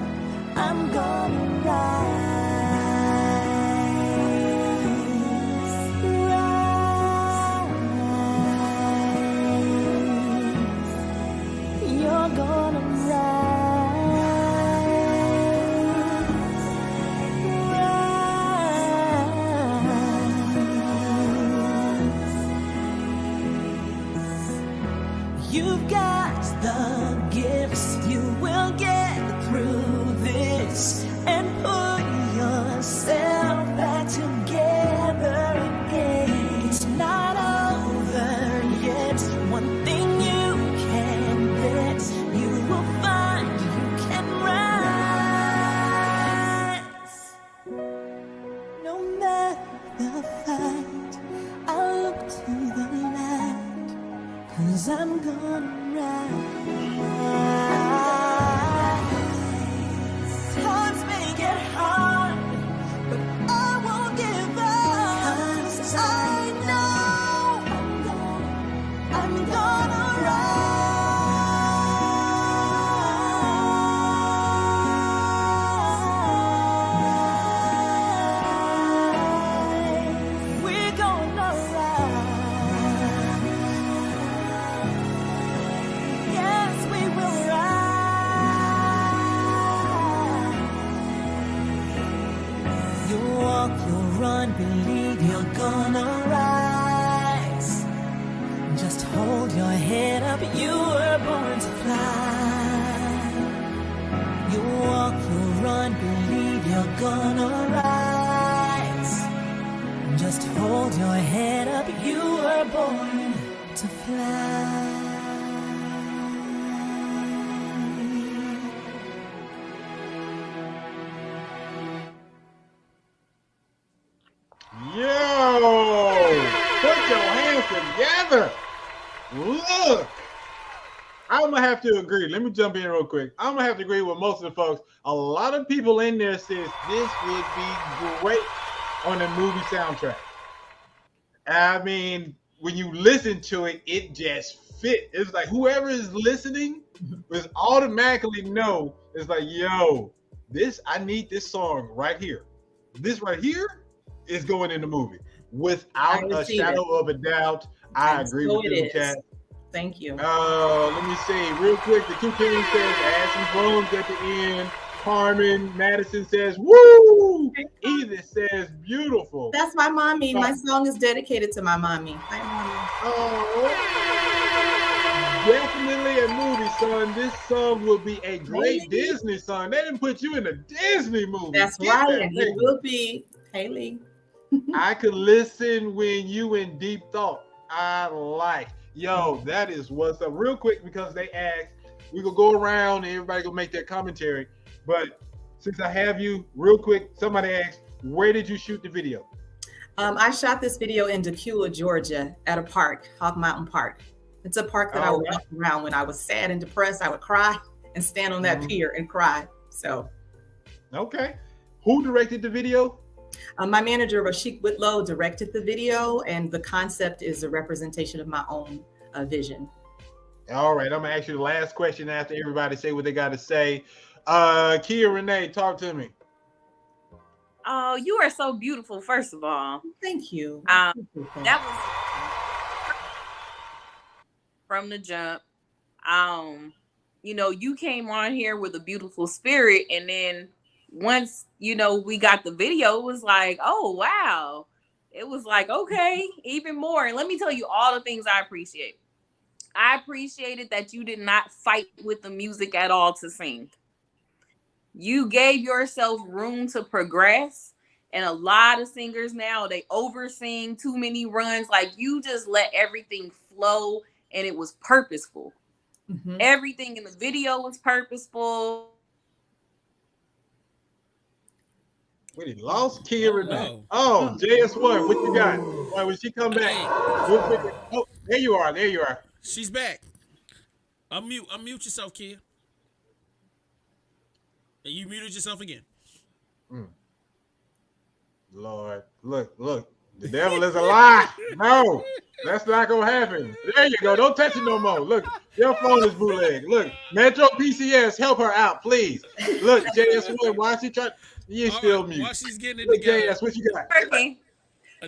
rise. You're gonna rise. You've got the gifts, you will get through this, and put yourself back together again. It's not over yet. One thing you can bet, you will find you can rise. No matter the fight, I look to the light, 'cause I'm gonna rise. Times may get hard, but I won't give up, 'cause I know I'm gonna rise. We're gonna rise. Yes, we will rise. You walk, you run, believe you're gonna rise. Just hold your head up, you were born to fly. You walk, you run, believe you're gonna rise. Just hold your head up, you were born to fly. Yo, put your hands together. I'm gonna have to agree. Let me jump in real quick. I'm gonna have to agree with most of the folks. A lot of people in there says this would be great on a movie soundtrack. I mean, when you listen to it, it just fit. It's like whoever is listening is automatically know. It's like, yo, this I need this song right here. This right here is going in the movie without a shadow of a doubt. I agree with you, Kat. Thank you. Let me see real quick. The Two Kings says add some drums at the end. Carmen Madison says woo. Edith says beautiful. That's my mommy. My song is dedicated to my mommy. Hi, mommy. Definitely a movie, son. This song will be a great Disney song. They didn't put you in a Disney movie. That's right. It will be. Haley. I could listen when you in deep thought. I like. Yo, that is what's up. Real quick, because they asked, we could go around and everybody go make their commentary. But since I have you, real quick, somebody asked, where did you shoot the video? I shot this video in Decatur, Georgia, at a park, Hog Mountain Park. It's a park that I would walk around when I was sad and depressed. I would cry and stand on that pier and cry. So, okay, who directed the video? My manager, Rashik Whitlow, directed the video, and the concept is a representation of my own vision. All right, I'm gonna ask you the last question after everybody say what they got to say. Kia Renee, talk to me. Oh, you are so beautiful, first of all. Thank you. That was from the jump. You know, you came on here with a beautiful spirit, and then once, you know, we got the video, it was like, oh, wow. It was like, okay, even more. And let me tell you all the things I appreciate. I appreciated that you did not fight with the music at all to sing. You gave yourself room to progress. And a lot of singers now, they oversing too many runs. Like, you just let everything flow, and it was purposeful. Mm-hmm. Everything in the video was purposeful. We lost Kia Renee. Oh, JS1, what you got? Why, when she come back? Oh, there you are. There you are. She's back. Unmute yourself, Kia. And you muted yourself again. Lord, look. The devil is a lie. No, that's not gonna happen. There you go. Don't touch it no more. Look, your phone is bootleg. Look, Metro PCS, help her out, please. Look, JS1, why she trying? You still mute. While she's getting it together. JS, what you got? Okay.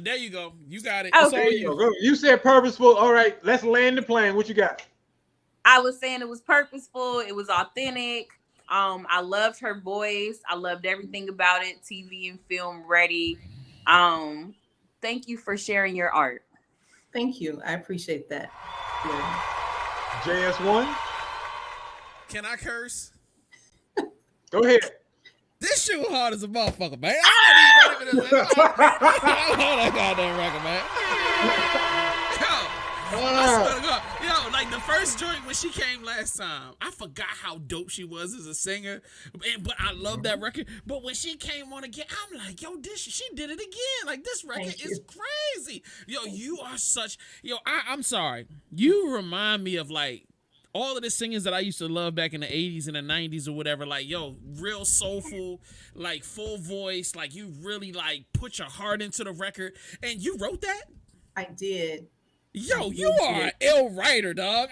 There you go. You got it. Oh, It's all you. Go. You said purposeful. All right, let's land the plane. What you got? I was saying it was purposeful. It was authentic. I loved her voice. I loved everything about it. TV and film ready. Thank you for sharing your art. Thank you. I appreciate that. Yeah. JS1. Can I curse? Go ahead. This shit was hard as a motherfucker, man. I don't even ready for this. I love that goddamn record, man. I swear to God. Yo, like the first joint when she came last time, I forgot how dope she was as a singer. But I love that record. But when she came on again, I'm like, yo, she did it again. Like, this record is crazy. Yo, you are such, I'm sorry. You remind me of like all of the singers that I used to love back in the 80s and the 90s or whatever, like, yo, real soulful, like full voice, like you really like put your heart into the record. And you wrote that? I did. Yo, you are an ill writer, dog.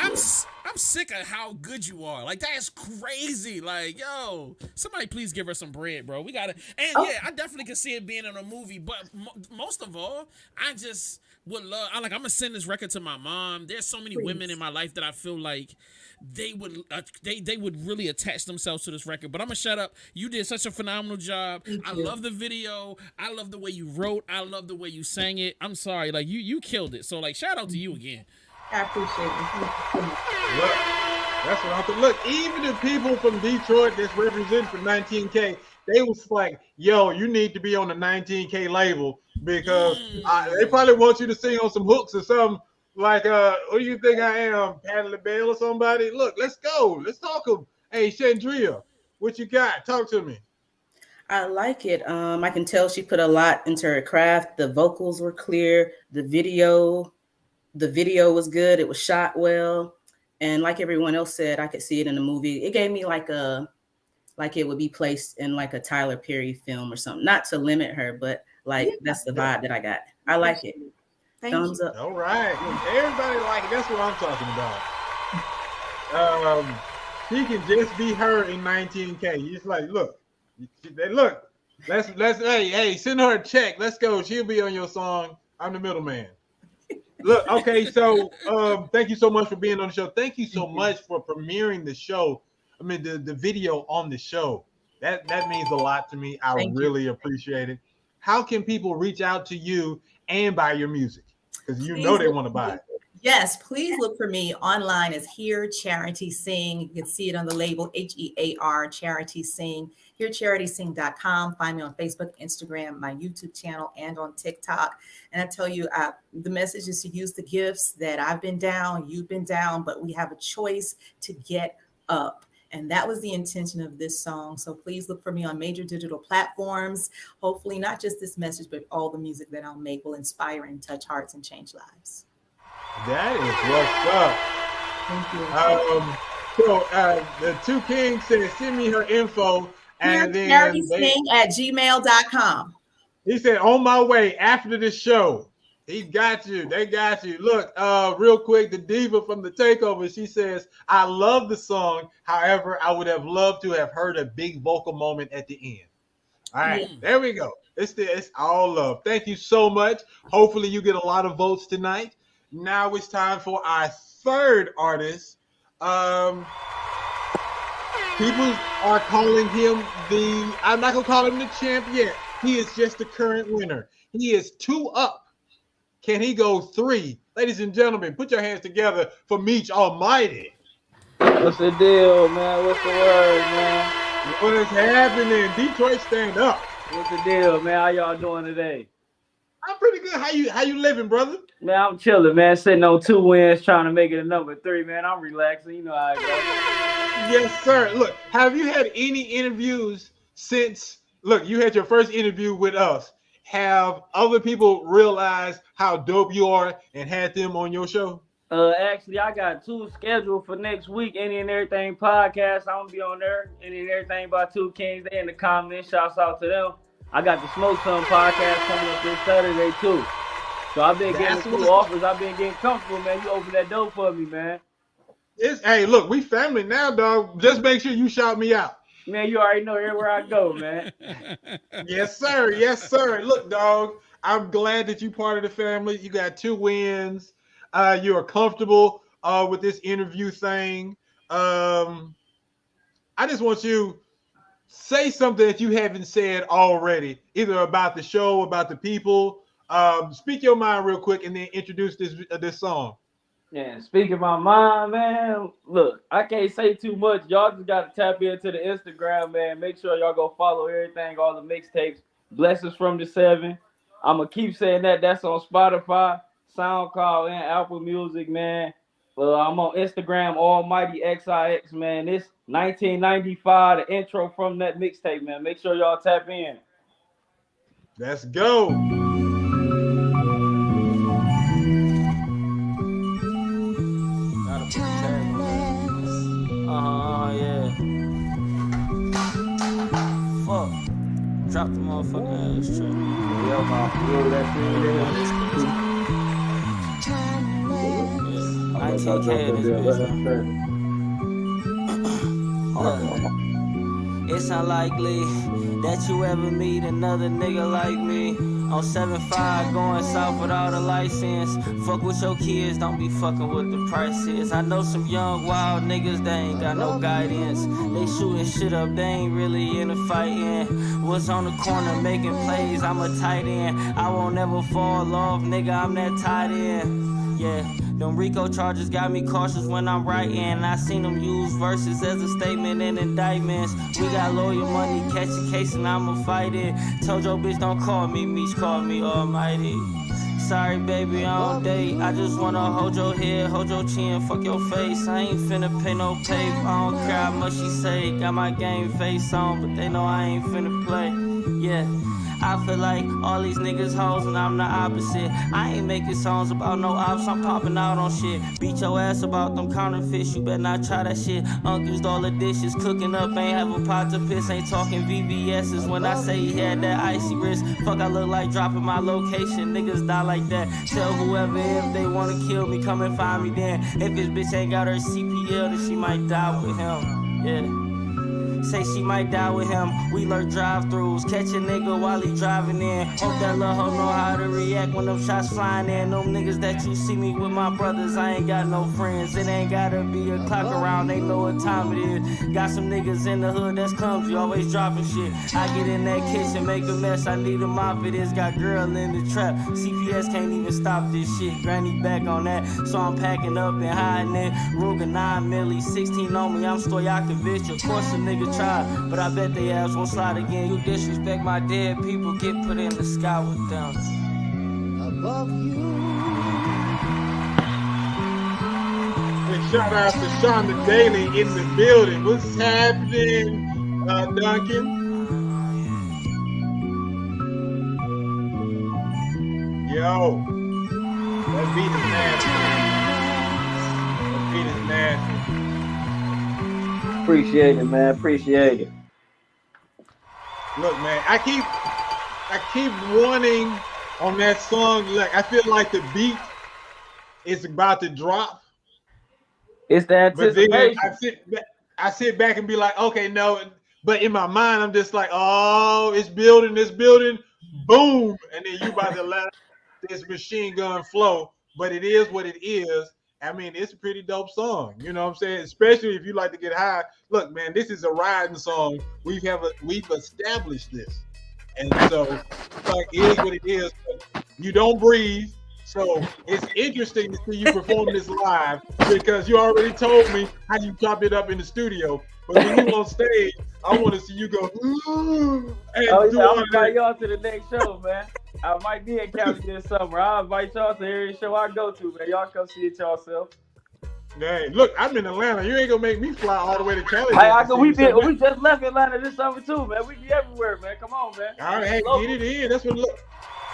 I'm sick of how good you are. Like, that's crazy. Like, yo, somebody please give her some bread, bro. We gotta. And yeah, I definitely can see it being in a movie. But most of all, I just would love. I'm gonna send this record to my mom. There's so many women in my life that I feel like they would really attach themselves to this record. But I'm gonna shut up. You did such a phenomenal job. I love the video. I love the way you wrote. I love the way you sang it. I'm sorry, like you killed it. So like, shout out to you again. I appreciate it. Look, that's what I'm saying. Look, even the people from Detroit that's represented for 19K, they was like, yo, you need to be on the 19K label because they probably want you to sing on some hooks or something. Like, who do you think I am, Patti LaBelle or somebody? Look, let's go. Let's talk. Hey, Shandreia, what you got? Talk to me. I like it. I can tell she put a lot into her craft. The vocals were clear. The video The video was good. It was shot well. And like everyone else said, I could see it in the movie. It gave me like it would be placed in like a Tyler Perry film or something. Not to limit her, but like that's the vibe that I got. I like it. Thumbs up. All right. Look, everybody like it. That's what I'm talking about. She can just be her in 19K. He's like, look, let's hey, send her a check. Let's go. She'll be on your song. I'm the middleman. Look, okay, so thank you so much for being on the show. Thank you so much for premiering the show. I mean, the video on the show. That means a lot to me. I really appreciate it. How can people reach out to you and buy your music? Because you know they want to buy it. Yes, please look for me online as Hear Charity Sing. You can see it on the label HEAR Charity Sing. HearCharitySing.com. Find me on Facebook, Instagram, my YouTube channel, and on TikTok. And I tell you, the message is to use the gifts that I've been down, you've been down, but we have a choice to get up. And that was the intention of this song. So please look for me on major digital platforms. Hopefully not just this message, but all the music that I'll make will inspire and touch hearts and change lives. That is what's up. Thank you. So the Two Kings said, send me her info. And then at gmail.com. He said, on my way after the show. He got you. They got you. Look, real quick, the diva from the takeover, she says, I love the song. However, I would have loved to have heard a big vocal moment at the end. All right, There we go. It's all love. Thank you so much. Hopefully you get a lot of votes tonight. Now it's time for our third artist. People are calling him I'm not going to call him the champ yet. He is just the current winner. He is 2 up. Can he go 3? Ladies and gentlemen, put your hands together for Meech Almighty. What's the deal, man? What's the word, man? What is happening? Detroit, stand up. What's the deal, man? How y'all doing today? I'm pretty good. How you living, brother? Man, I'm chilling, man. Sitting on 2 wins, trying to make it a number 3, man. I'm relaxing. You know how it goes. Yes, sir. Look, have you had any interviews since? Look, you had your first interview with us. Have other people realized how dope you are and had them on your show? Actually, I got 2 scheduled for next week. Any and Everything podcast. I'm gonna be on there. Any and Everything by 2 Kings. They in the comments. Shouts out to them. I got the Smoke Some podcast coming up this Saturday too. So I've been getting 2 offers. I've been getting comfortable, man. You open that door for me, man. Hey, look, we family now, dog. Just make sure you shout me out. Man, you already know everywhere I go, man. Yes, sir. Yes, sir. Look, dog, I'm glad that you're part of the family. You got 2 wins. You are comfortable with this interview thing. I just want you say something that you haven't said already, either about the show, about the people. Speak your mind real quick and then introduce this song. Yeah, speaking my mind, man. Look, I can't say too much. Y'all just got to tap into the Instagram, man. Make sure y'all go follow everything, all the mixtapes. Blessings from the 7. I'm going to keep saying that. That's on Spotify, SoundCloud, and Apple Music, man. I'm on Instagram, Almighty XIX, man. This 1995, the intro from that mixtape, man. Make sure y'all tap in. Let's go. Yeah. Fuck. Drop the motherfucking ass track. Yeah, man. That shit. 19K in this bitch. It's unlikely that you ever meet another nigga like me. On 7-5 going south without a license. Fuck with your kids, don't be fucking with the prices. I know some young wild niggas, they ain't got no guidance. They shooting shit up, they ain't really in a fighting. Was on the corner making plays, I'm a tight end. I won't never fall off, nigga, I'm that tight end. Yeah, them Rico charges got me cautious when I'm writing. I seen them use verses as a statement and indictments. We got lawyer money, catch a case and I'ma fight it. Told your bitch don't call me, Meech call me Almighty. Sorry baby, I don't date. I just wanna hold your head, hold your chin, fuck your face. I ain't finna pay no paper, I don't care how much she say. Got my game face on, but they know I ain't finna play. Yeah, I feel like all these niggas hoes and I'm the opposite. I ain't making songs about no ops, I'm popping out on shit. Beat your ass about them counterfeits, you better not try that shit. Used all the dishes, cooking up, ain't have a pot to piss. Ain't talking VVS's when I say he had that icy wrist. Fuck, I look like dropping my location, niggas die like that. Tell whoever if they wanna kill me, come and find me then. If this bitch ain't got her CPL, then she might die with him, yeah. Say she might die with him. We lurk drive-thrus, catch a nigga while he driving in. Hope that little hoe know how to react when them shots flying in. Them niggas that you see me with my brothers, I ain't got no friends. It ain't gotta be a clock around, they know what time it is. Got some niggas in the hood that's clumsy, always dropping shit. I get in that kitchen, make a mess, I need a mop for this. Got girl in the trap, CPS can't even stop this shit. Granny back on that, so I'm packing up and hiding it. Ruger 9 milli, 16 on me, I'm Stoyakovich. Of course a nigga try, but I bet they ass won't slide again. You disrespect my dead people, get put in the sky with them. Above you. And shout out to Shandreia in the building. What's happening, Duncan? Yo, that beat is nasty. That beat is nasty. Appreciate it, man. Appreciate it. Look, man, I keep wanting on that song. Like, I feel like the beat is about to drop. It's the anticipation. But then I sit back and be like, okay, no. But in my mind, I'm just like, oh, it's building, boom, and then you about to let this machine gun flow. But it is what it is. I mean, it's a pretty dope song. You know what I'm saying? Especially if you like to get high. Look, man, this is a riding song. We've established this. And so, like, it is what it is. But you don't breathe. So it's interesting to see you perform this live because you already told me how you chop it up in the studio. But when you on stage, I want to see you go, ooh, and I'm do all gonna invite that. y'all to the next show, man. I might be in Cali this summer. I'll invite y'all to every show I go to, man. Y'all come see it yourself. Hey, look, I'm in Atlanta. You ain't gonna make me fly all the way to Cali. We just left Atlanta this summer too, man. We be everywhere, man. Come on, man. All right, hey, get it in. That's what. Look,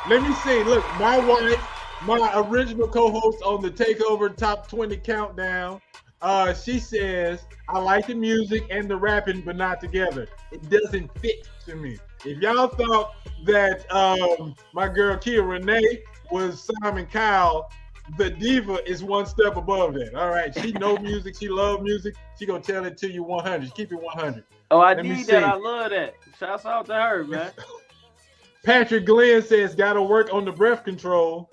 let me see. Look, my wife, my original co-host on the Takeover Top 20 Countdown, she says, I like the music and the rapping, but not together. It doesn't fit to me. If y'all thought that my girl Kia Renee was Simon Cowell, the diva is one step above that. All right, she know music, she love music. She gonna tell it to you 100. Keep it 100. Oh, I need that. I love that. Shouts out to her, man. Patrick Glenn says, gotta work on the breath control.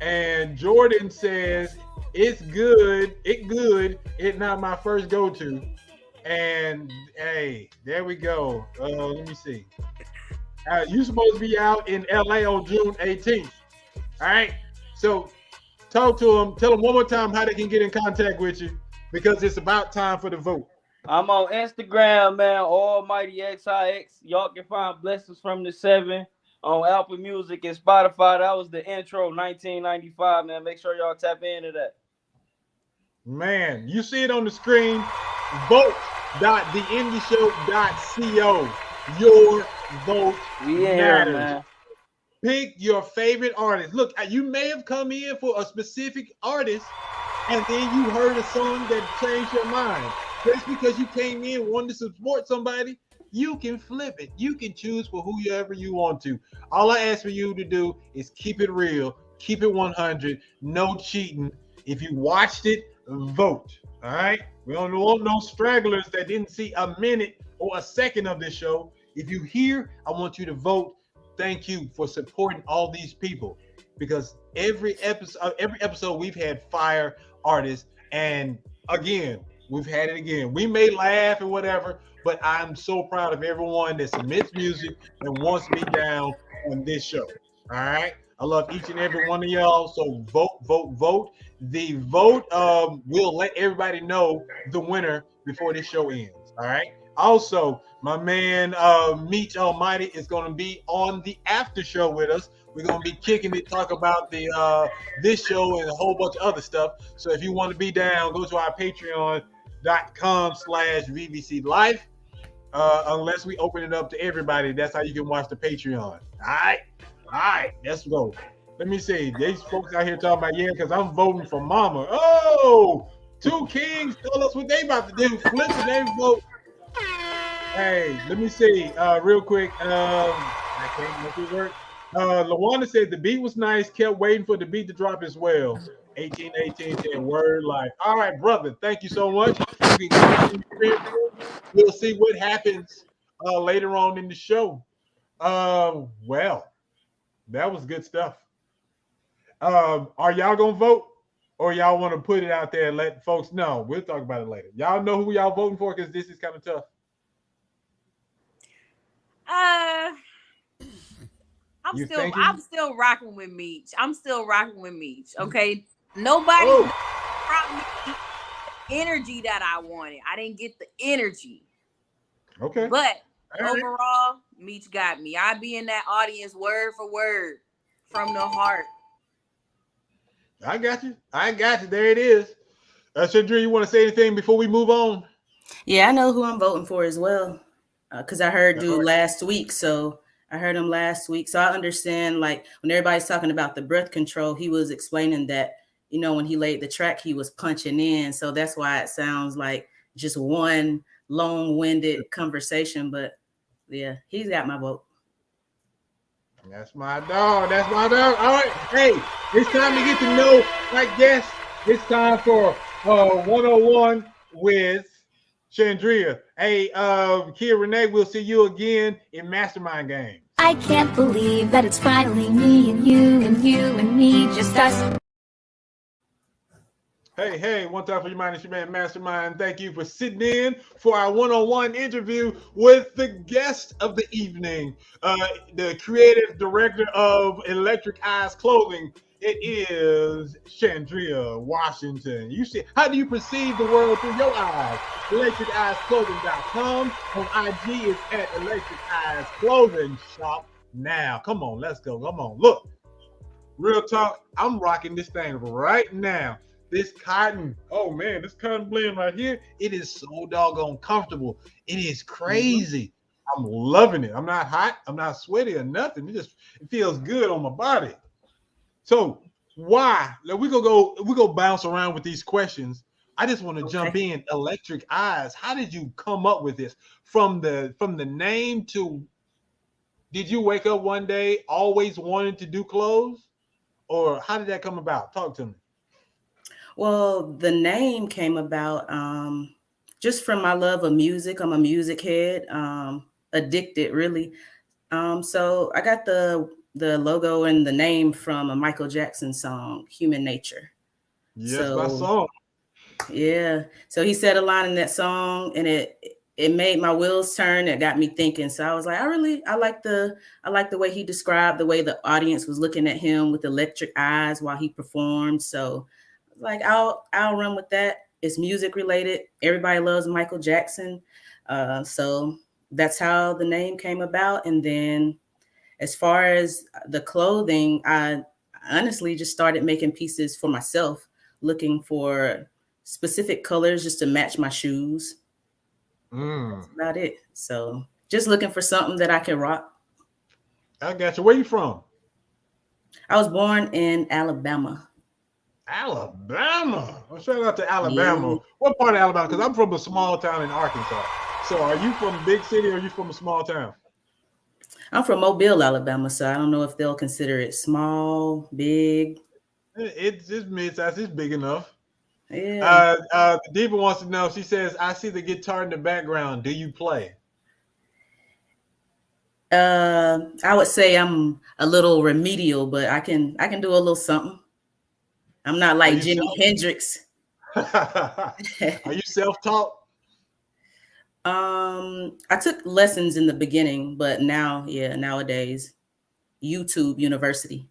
And Jordan says, it's good. It's not my first go-to. And hey, there we go. Let me see. You supposed to be out in LA on June 18th. All right. So talk to them. Tell them one more time how they can get in contact with you because it's about time for the vote. I'm on Instagram, man. Almighty XIX. Y'all can find Blessings from the 7 on Apple Music and Spotify. That was the intro, 1995, man. Make sure y'all tap into that. Man, you see it on the screen. Vote.theindieshow.co. Your vote matters. Man. Pick your favorite artist. Look, you may have come in for a specific artist and then you heard a song that changed your mind. Just because you came in wanting to support somebody, you can flip it. You can choose for whoever you want to. All I ask for you to do is keep it real, keep it 100, no cheating. If you watched it, vote. All right? We don't want no stragglers that didn't see a minute or a second of this show. If you here, I want you to vote. Thank you for supporting all these people because every episode we've had fire artists, and again, we've had it again. We may laugh and whatever, but I'm so proud of everyone that submits music and wants me down on this show. All right. I love each and every one of y'all. So vote. The vote will let everybody know the winner before this show ends. All right. Also, my man Meech Almighty is going to be on the after show with us. We're going to be kicking it, talk about the this show and a whole bunch of other stuff. So if you want to be down, go to our patreon.com/VVC Life. Unless we open it up to everybody, that's how you can watch the Patreon. All right, let's go. Let me see. These folks out here talking about, yeah, because I'm voting for Mama. Oh, two kings tell us what they about to do. Flipping their vote. Hey, let me see. Real quick. I can't make it work. Lawanda said the beat was nice, kept waiting for the beat to drop as well. 1818 said word life. All right, brother. Thank you so much. You can get in the room. We'll see what happens later on in the show. Well, that was good stuff. Are y'all gonna vote, or y'all want to put it out there and let folks know? We'll talk about it later. Y'all know who y'all voting for, because this is kind of tough. I'm still rocking with Meech. Okay, nobody brought me the energy that I wanted. I didn't get the energy. Okay, but overall, Meech got me. I be in that audience word for word from the heart. I got you. There it is. Shandreia, you want to say anything before we move on? Yeah, I know who I'm voting for as well, because I heard dude last week. So I heard him last week. So I understand, like, when everybody's talking about the breath control, he was explaining that, you know, when he laid the track, he was punching in. So that's why it sounds like just one long-winded conversation. But yeah, he's got my vote. That's my dog. All right. Hey, it's time to get to know my guest. It's time for 101 with Shandreia. Hey, Kia Renee, we'll see you again in Mastermind Games. I can't believe that it's finally me and you and you and me, just us. Hey, one time for your mind, it's your man Mastermind. Thank you for sitting in for our one-on-one interview with the guest of the evening, the creative director of Electric Eyes Clothing. It is Shandreia Washington. You see, how do you perceive the world through your eyes? ElectricEyesClothing.com. On IG is at Electric Eyes Clothing. Shop now. Come on, let's go. Come on, look. Real talk. I'm rocking this thing right now. This cotton, oh man, this cotton blend right here, it is so doggone comfortable. It is crazy. I'm loving it. I'm not hot. I'm not sweaty or nothing. It feels good on my body. So why? We go bounce around with these questions. I just want to jump in. Electric Eyes. How did you come up with this? From the name to, did you wake up one day always wanting to do clothes? Or how did that come about? Talk to me. Well, the name came about just from my love of music. I'm a music head, addicted really. So I got the logo and the name from a Michael Jackson song, Human Nature. Yes, my song. Yeah. So he said a line in that song and it made my wheels turn. It got me thinking. So I was like, I like the way he described the way the audience was looking at him with electric eyes while he performed. So like I'll run with that. It's music related. Everybody loves Michael Jackson. So that's how the name came about. And then as far as the clothing, I honestly just started making pieces for myself, looking for specific colors just to match my shoes. That's about it. So just looking for something that I can rock. I got you. Where you from? I was born in Alabama. Alabama. Well, shout out to Alabama. Yeah. What part of Alabama? Because I'm from a small town in Arkansas. So are you from a big city or are you from a small town? I'm from Mobile, Alabama. So I don't know if they'll consider it small, big. It's mid-size. It's big enough. Yeah. Diva wants to know. She says, I see the guitar in the background. Do you play? I would say I'm a little remedial, but I can do a little something. I'm not like Jimi Hendrix. Are you self-taught? I took lessons in the beginning, but nowadays, YouTube University.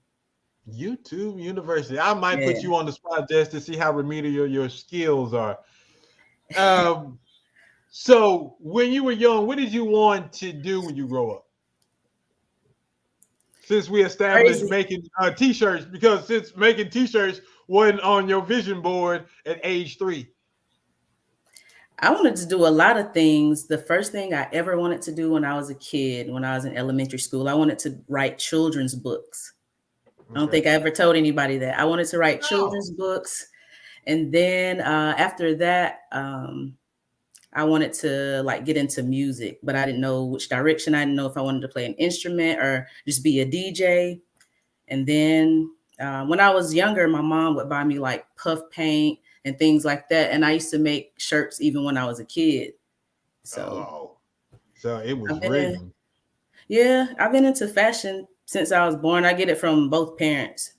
YouTube University. I might put you on the spot just to see how remedial your skills are. So when you were young, what did you want to do when you grow up? Since we established making t-shirts, because since making t-shirts wasn't on your vision board at age 3. I wanted to do a lot of things. The first thing I ever wanted to do when I was a kid, when I was in elementary school, I wanted to write children's books. I don't Okay. think I ever told anybody that. I wanted to write No. children's books. And then after that, I wanted to like get into music, but I didn't know which direction. I didn't know if I wanted to play an instrument or just be a DJ. And then when I was younger, my mom would buy me like puff paint and things like that. And I used to make shirts even when I was a kid. So, so it was I've been written. yeah, I've been into fashion since I was born. I get it from both parents.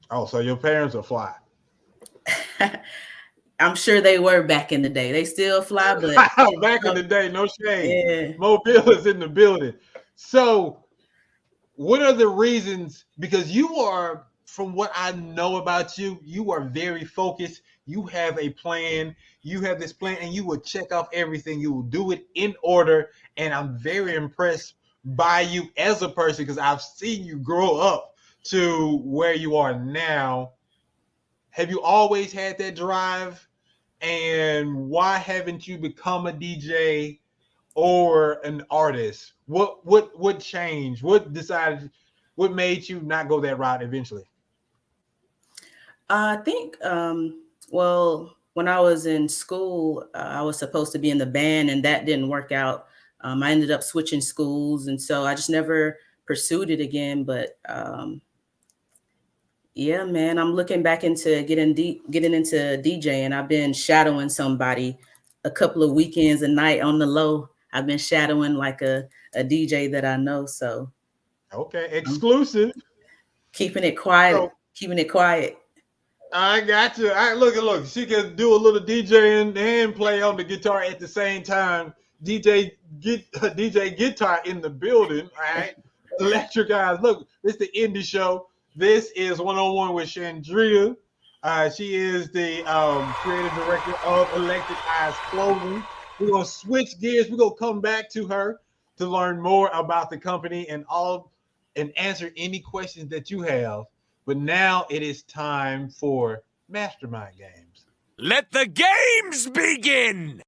Oh, so your parents are fly. I'm sure they were back in the day. They still fly, but back in the day, no shade. Yeah. Mobile is in the building. So, what are the reasons? Because you are, from what I know about you, you are very focused. You have a plan. You have this plan, and you will check off everything. You will do it in order. And I'm very impressed by you as a person because I've seen you grow up to where you are now. Have you always had that drive? And why haven't you become a DJ or an artist? What changed? What made you not go that route eventually? I think, well, when I was in school, I was supposed to be in the band and that didn't work out. I ended up switching schools. And so I just never pursued it again. But yeah, man, I'm looking back into getting into DJing. I've been shadowing somebody a couple of weekends a night on the low. I've been shadowing like a DJ that I know. So okay, exclusive. Keeping it quiet. So, keeping it quiet. I got you. I look. She can do a little DJing and play on the guitar at the same time. DJ guitar in the building. All right, electric guys. Look, this is the indie show. This is one-on-one with Shandreia. She is the creative director of Electric Eyes Clothing. We're gonna switch gears. We're gonna come back to her to learn more about the company and answer any questions that you have. But now it is time for Mastermind Games. Let the games begin!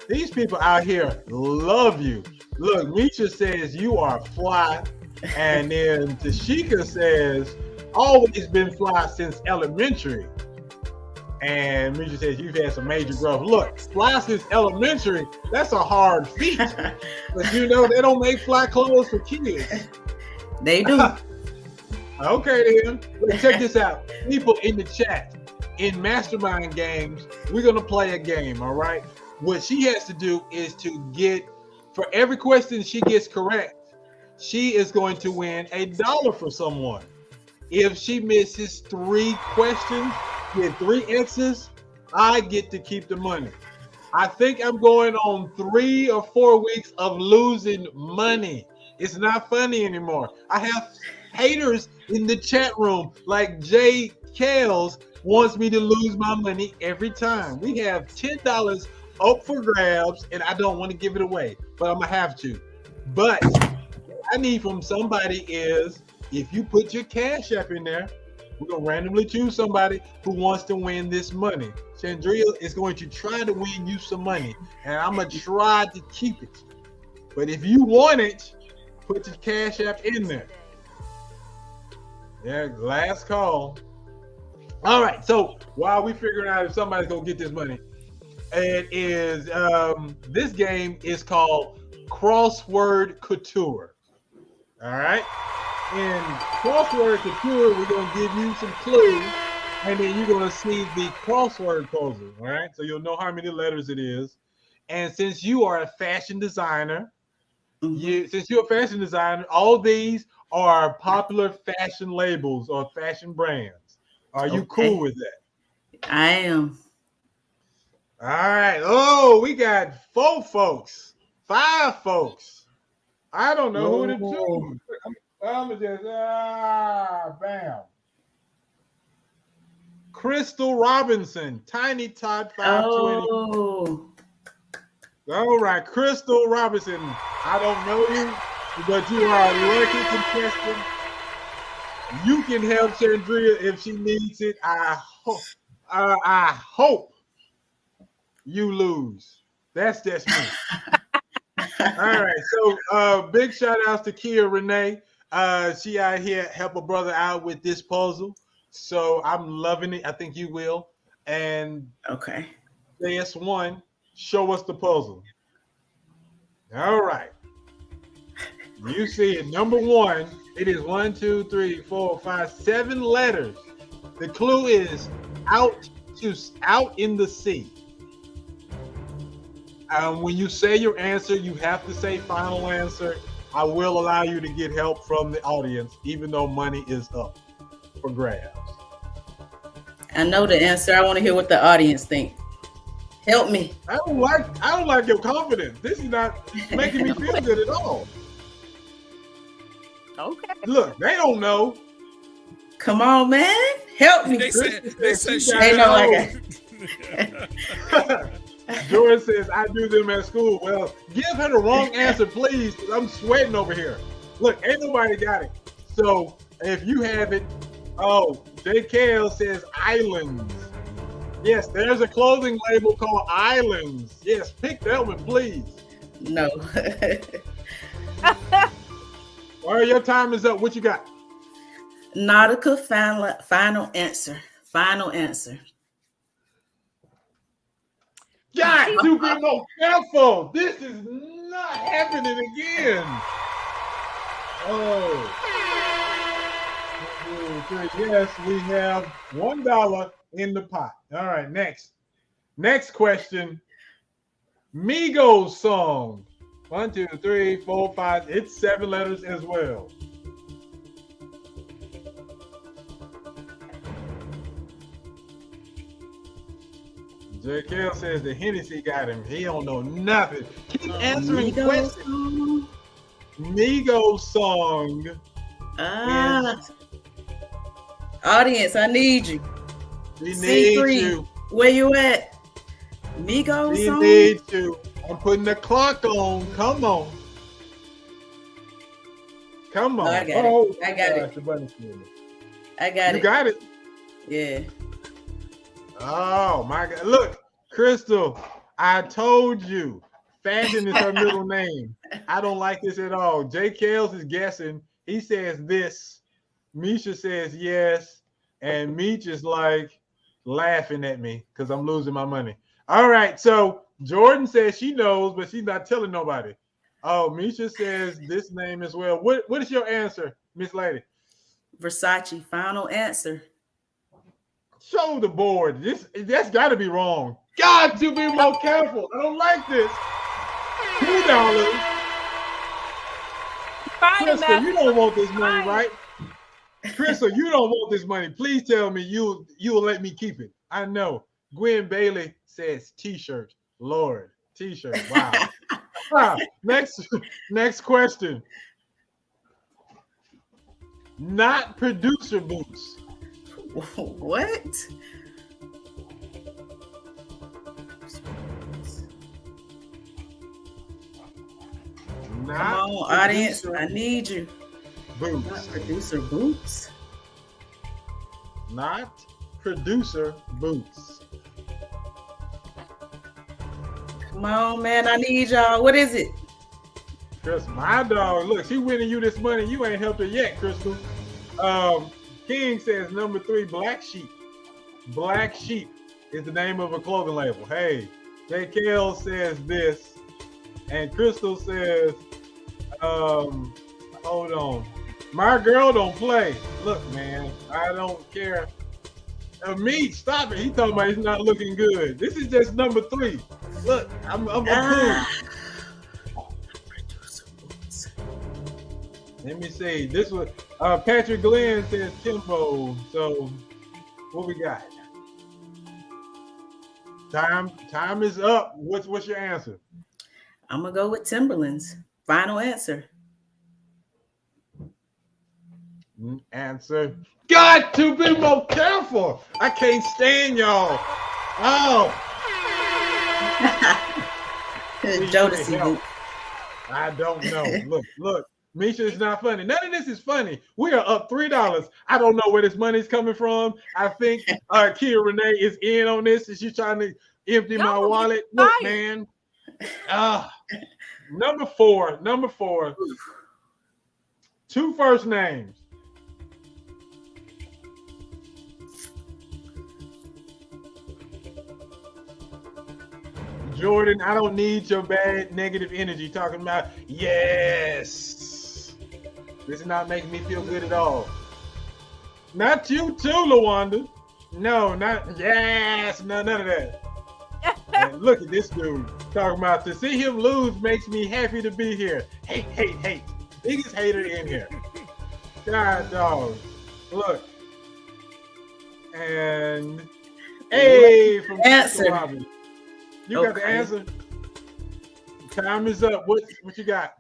These people out here love you. Look, Misha says you are fly. And then Tashika says, always been fly since elementary. And Misha says, you've had some major growth. Look, fly since elementary, that's a hard feat. But you know, they don't make fly clothes for kids. They do. Okay, then. Check this out. People in the chat, in Mastermind Games, we're going to play a game, all right? What she has to do is to get, for every question she gets correct, she is going to win $1 for someone. If she misses 3 questions, get 3 X's, I get to keep the money. I think I'm going on 3 or 4 weeks of losing money. It's not funny anymore. I have haters in the chat room like Jay Kales wants me to lose my money every time. We have $10 up for grabs and I don't want to give it away, but I'm gonna have to. But I need from somebody is if you put your Cash App in there, we're gonna randomly choose somebody who wants to win this money. Shandreia is going to try to win you some money, and I'm gonna try to keep it. But if you want it, put your Cash App in there. Yeah, last call. All right, so while we figuring out if somebody's gonna get this money, it is this game is called Crossword Couture. All right. In Crossword Couture, we're gonna give you some clues, and then you're gonna see the crossword puzzle. All right. So you'll know how many letters it is. And since you are a fashion designer, all these are popular fashion labels or fashion brands. Are you cool with that? I am. All right. Oh, we got 4 folks, 5 folks. I don't know who to choose. I'm just bam. Crystal Robinson, Tiny Tot 520. Oh. All right, Crystal Robinson. I don't know you, but you are a lucky contestant. You can help Shandreia if she needs it. I I hope you lose. That's just me. All right. So big shout outs to Kia Renee. She out here help a brother out with this puzzle. So I'm loving it. I think you will. And okay. JS1, show us the puzzle. All right. You see it. Number one, it is 1, 2, 3, 4, 5, 7 letters. The clue is out in the sea. When you say your answer, you have to say final answer. I will allow you to get help from the audience, even though money is up for grabs. I know the answer. I want to hear what the audience think. Help me. I don't like your confidence. This is not making me feel good at all. Okay. Look, they don't know. Come on, man. Help me. They said she they know I got Jordan says, I do them at school. Well, give her the wrong answer, please, because I'm sweating over here. Look, ain't nobody got it. So if you have it, JKL says islands. Yes, there's a clothing label called Islands. Yes, pick that one, please. No. All right, your time is up. What you got? Nautica final answer. Final answer. God, you be more careful. This is not happening again. Oh. Yes, we have $1 in the pot. All right, next. Next question. Migos song. 1, 2, 3, 4, 5. It's 7 letters as well. JKL says the Hennessy got him. He don't know nothing. Keep answering questions. Migos song. Audience, I need you. We need C3, you. Where you at? Migos We song? need you. I'm putting the clock on. Come on. Come on. Oh, I got it. I got it. I got it. You got it? Yeah. Oh my God! Look, Crystal, I told you, Fandon is her middle name. I don't like this at all. Jay Kales is guessing. He says this. Misha says yes, and Meech is like laughing at me because I'm losing my money. All right, so Jordan says she knows, but she's not telling nobody. Oh, Misha says this name as well. What is your answer, Miss Lady? Versace, final answer. Show the board. That's got to be wrong. Got to be more careful. I don't like this. $2. Crystal, you don't want this money, right? Crystal, you don't want this money. Please tell me you'll let me keep it. I know. Gwen Bailey says T-shirt. Lord, T-shirt. Wow. Next question. Not producer boots. What? Come on, audience. I need you. Boots. Not producer boots. Not producer boots. Come on, man. I need y'all. What is it? Chris, my dog. Look, she winning you this money. You ain't helped her yet, Crystal. King says number 3, Black Sheep. Black Sheep is the name of a clothing label. Hey, JKL says this, and Crystal says, hold on. My girl don't play. Look, man, I don't care. Me, stop it. He talking about he's not looking good. This is just number 3. Look, I'm cool. Let me see. This was Patrick Glenn says tempo. So what we got? Time is up. What's your answer? I'm gonna go with Timberlands. Final answer. Answer. Got to be more careful. I can't stand y'all. Oh. Jodeci. I don't know. Look. Misha, it's not funny. None of this is funny. We are up $3. I don't know where this money's coming from. I think Kia Renee is in on this, and she's trying to empty my wallet. Look, man. Number four. Two first names. Jordan, I don't need your bad negative energy talking about yes. This is not making me feel good at all. Not you too, Lawanda. No, not yes. No, none of that. And look at this dude talking about to see him lose makes me happy to be here. Hate. Biggest hater in here. God dog. Look. And hey, from answer. Robin. You got the answer. Time is up. What you got?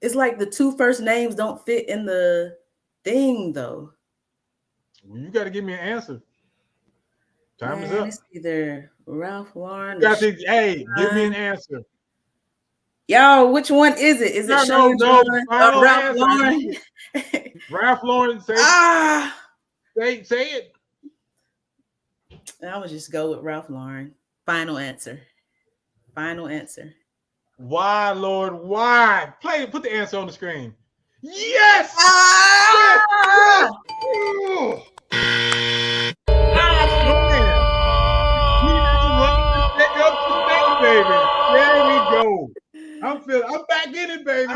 It's like the two first names don't fit in the thing though. Well, you got to give me an answer. Time is up. It's either Ralph Lauren. Hey, give me an answer. Yo, which one is it? Is it Sean John or Ralph Lauren? Ralph Lauren. Say it. I would just go with Ralph Lauren. Final answer. Why, Lord? Why? Put the answer on the screen. Yes! Baby. There we go. I'm back in it, baby.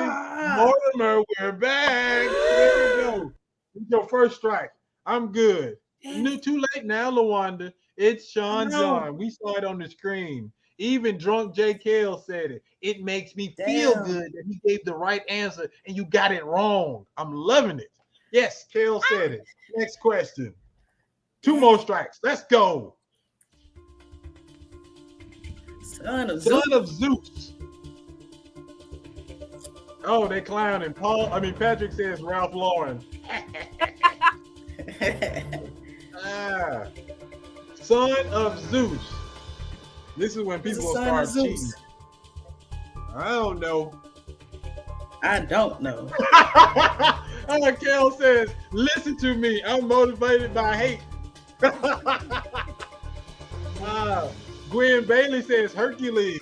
Mortimer, we're back. There we go. It's your first strike. I'm good. Too late now, Lawanda. It's Sean John. We saw it on the screen. Even drunk J. Kale said it. It makes me feel good that he gave the right answer and you got it wrong. I'm loving it. Yes, Kale said it. Next question. 2 more strikes. Let's go. Son of Zeus. Oh, they clowning. Patrick says Ralph Lauren. Son of Zeus. This is when people will start cheating. I don't know. Kel says, listen to me. I'm motivated by hate. Gwen Bailey says Hercules.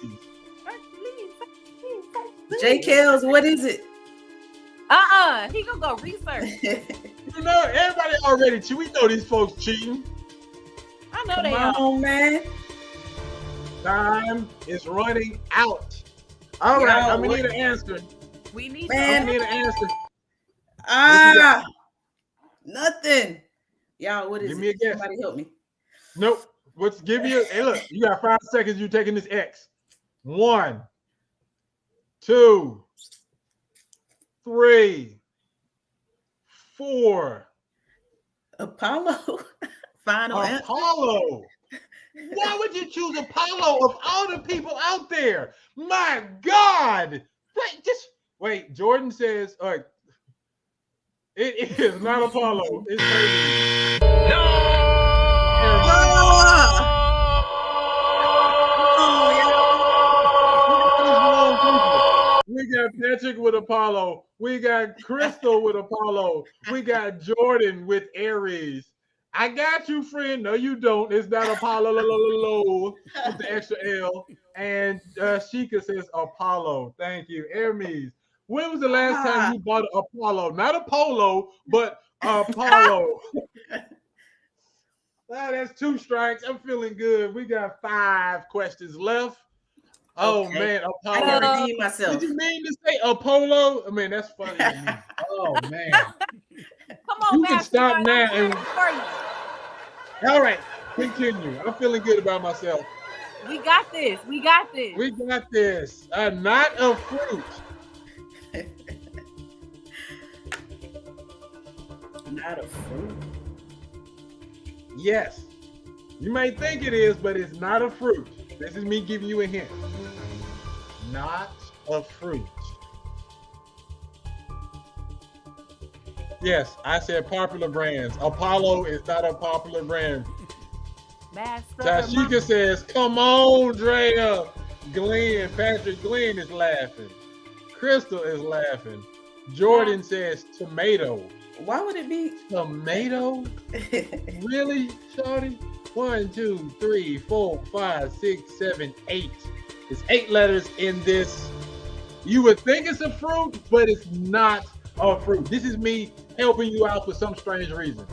J. Kells, what is it? He gonna go research. You know, everybody already cheat. We know these folks cheating. I know they are. Come on, man. Time is running out. All right, I'm gonna need an answer. We need an answer. Nothing. Y'all, what is Give it? me a guess. Somebody help me. Nope. Hey, look, you got 5 seconds. You're taking this X. 1, 2, 3, 4. Apollo. Final answer. Apollo. Why would you choose Apollo of all the people out there? My God. Wait. Jordan says, it is not Apollo. It's Hercules. We got Patrick with Apollo. We got Crystal with Apollo. We got Jordan with Aries. I got you, friend. No, you don't. It's not Apollo with the extra L. And Sheikah says Apollo. Thank you. Hermes. When was the last time you bought Apollo? Not Apollo, but Apollo. That's 2 strikes. I'm feeling good. We got 5 questions left. Oh, man. Apollo. I gotta redeem myself. Did you mean to say Apollo? I mean, that's funny to me. Oh, man. Come on, you can stop now. All right, continue. I'm feeling good about myself. We got this. Not a fruit. Not a fruit. Yes. You may think it is, but it's not a fruit. This is me giving you a hint. Not a fruit. Yes, I said popular brands. Apollo is not a popular brand. Tashika says, come on, Drea. Patrick Glenn is laughing. Crystal is laughing. Jordan says tomato. Why would it be tomato? Really, Shorty? 1, 2, 3, 4, 5, 6, 7, 8. There's 8 letters in this. You would think it's a fruit, but it's not a fruit. This is me helping you out for some strange reason.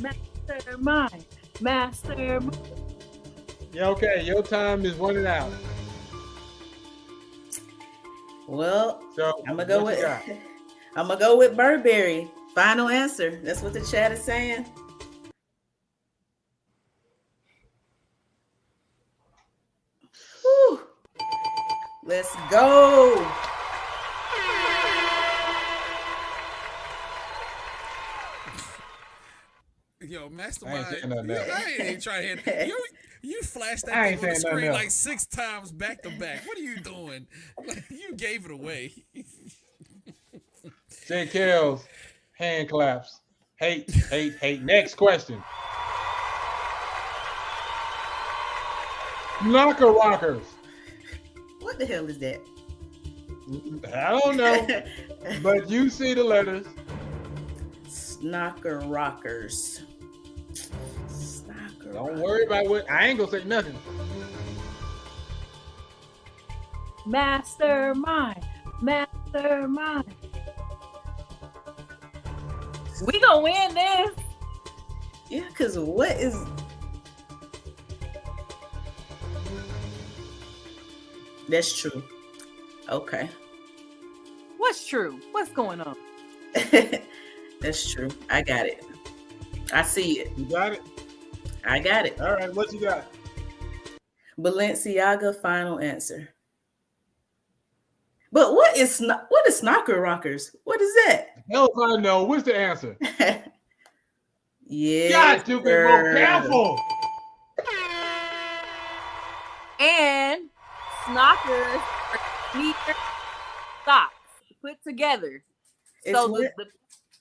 Mastermind. Yeah, okay, your time is running out. Well, so I'm gonna go with Burberry. Final answer. That's what the chat is saying. Whew. Let's go. Yo, Mastermind. I ain't trying to hit. You flashed that thing on the screen like 6 times back to back. What are you doing? You gave it away. J. Kells, hand claps. Hate. Next question. Knocker rockers. What the hell is that? I don't know, but you see the letters. Knocker rockers. Don't worry about what. I ain't gonna say nothing. Mastermind. We gonna win this. Yeah, cause what is? That's true. Okay. What's true? What's going on? That's true. I got it. I see it. You got it? I got it. All right, what you got? Balenciaga, final answer. But what is Knocker rockers? What is that? Hell if I know. What's the answer? Yeah. Got to be more careful. And snockers are sneaker socks put together. So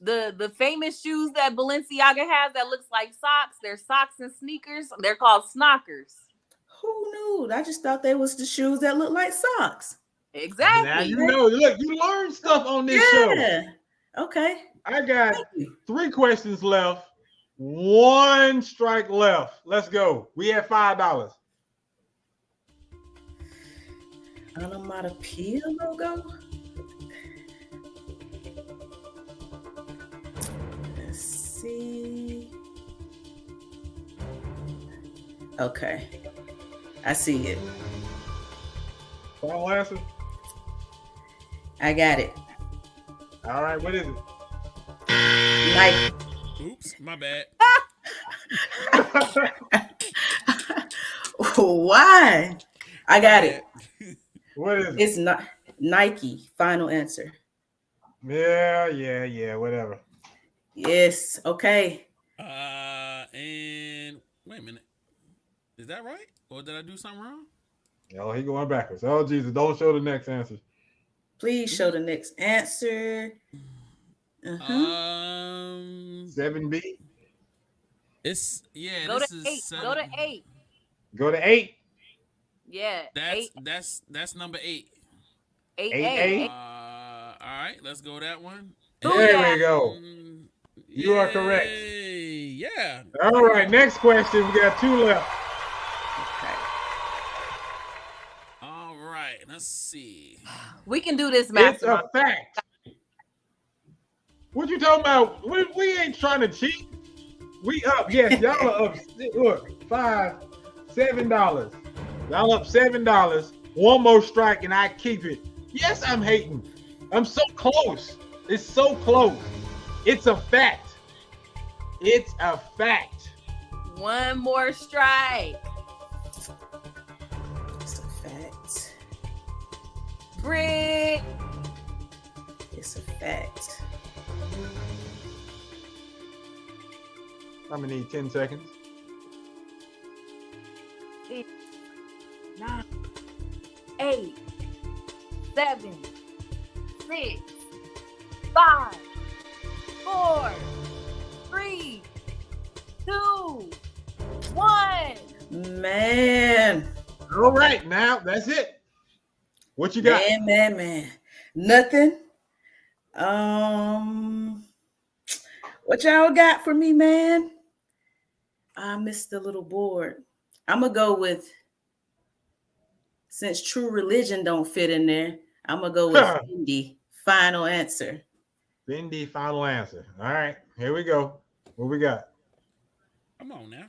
the famous shoes that Balenciaga has that looks like socks, they're socks and sneakers. They're called snockers. Who knew? I just thought they was the shoes that look like socks. Exactly. Now you know. Look, you learn stuff on this show. Okay. I got 3 questions left. 1 strike left. Let's go. We have $5. Onomatopoeia logo. Let's see. Okay. I see it. Final answer? I got it. All right, what is it? Nike. Oops, my bad. Why? I got it. What is it? It's not Nike. Final answer. Yeah, whatever. Yes. Okay. And wait a minute. Is that right? Or did I do something wrong? Oh, he going backwards. Oh, Jesus. Don't show the next answer. Please show the next answer. 7B. It's Go this to is 8. 7. Go to 8. Go to 8. Yeah. That's number 8. 8. All right, let's go that one. There we go. You are correct. Yeah. All right, next question. We got 2 left. All right, let's see. We can do this, It's Master. a fact. What you talking about? We ain't trying to cheat. We up. Yes, y'all are up. Look, $5, $7. Y'all up $7. 1 more strike and I keep it. Yes, I'm hating. I'm so close. It's so close. It's a fact. It's a fact. 1 more strike. It's a fact. Brick. It's a fact. I'm gonna need 10 seconds. 9, 8, 7, 6, 5, 4, 3, 2, 1. Man. All right, now that's it. What you got? Man. Nothing. What y'all got for me, man? I missed the little board. I'm gonna go with, since True Religion don't fit in there, I'm gonna go with Fendi. Final answer. Fendi, final answer. All right, here we go. What we got? Come on now.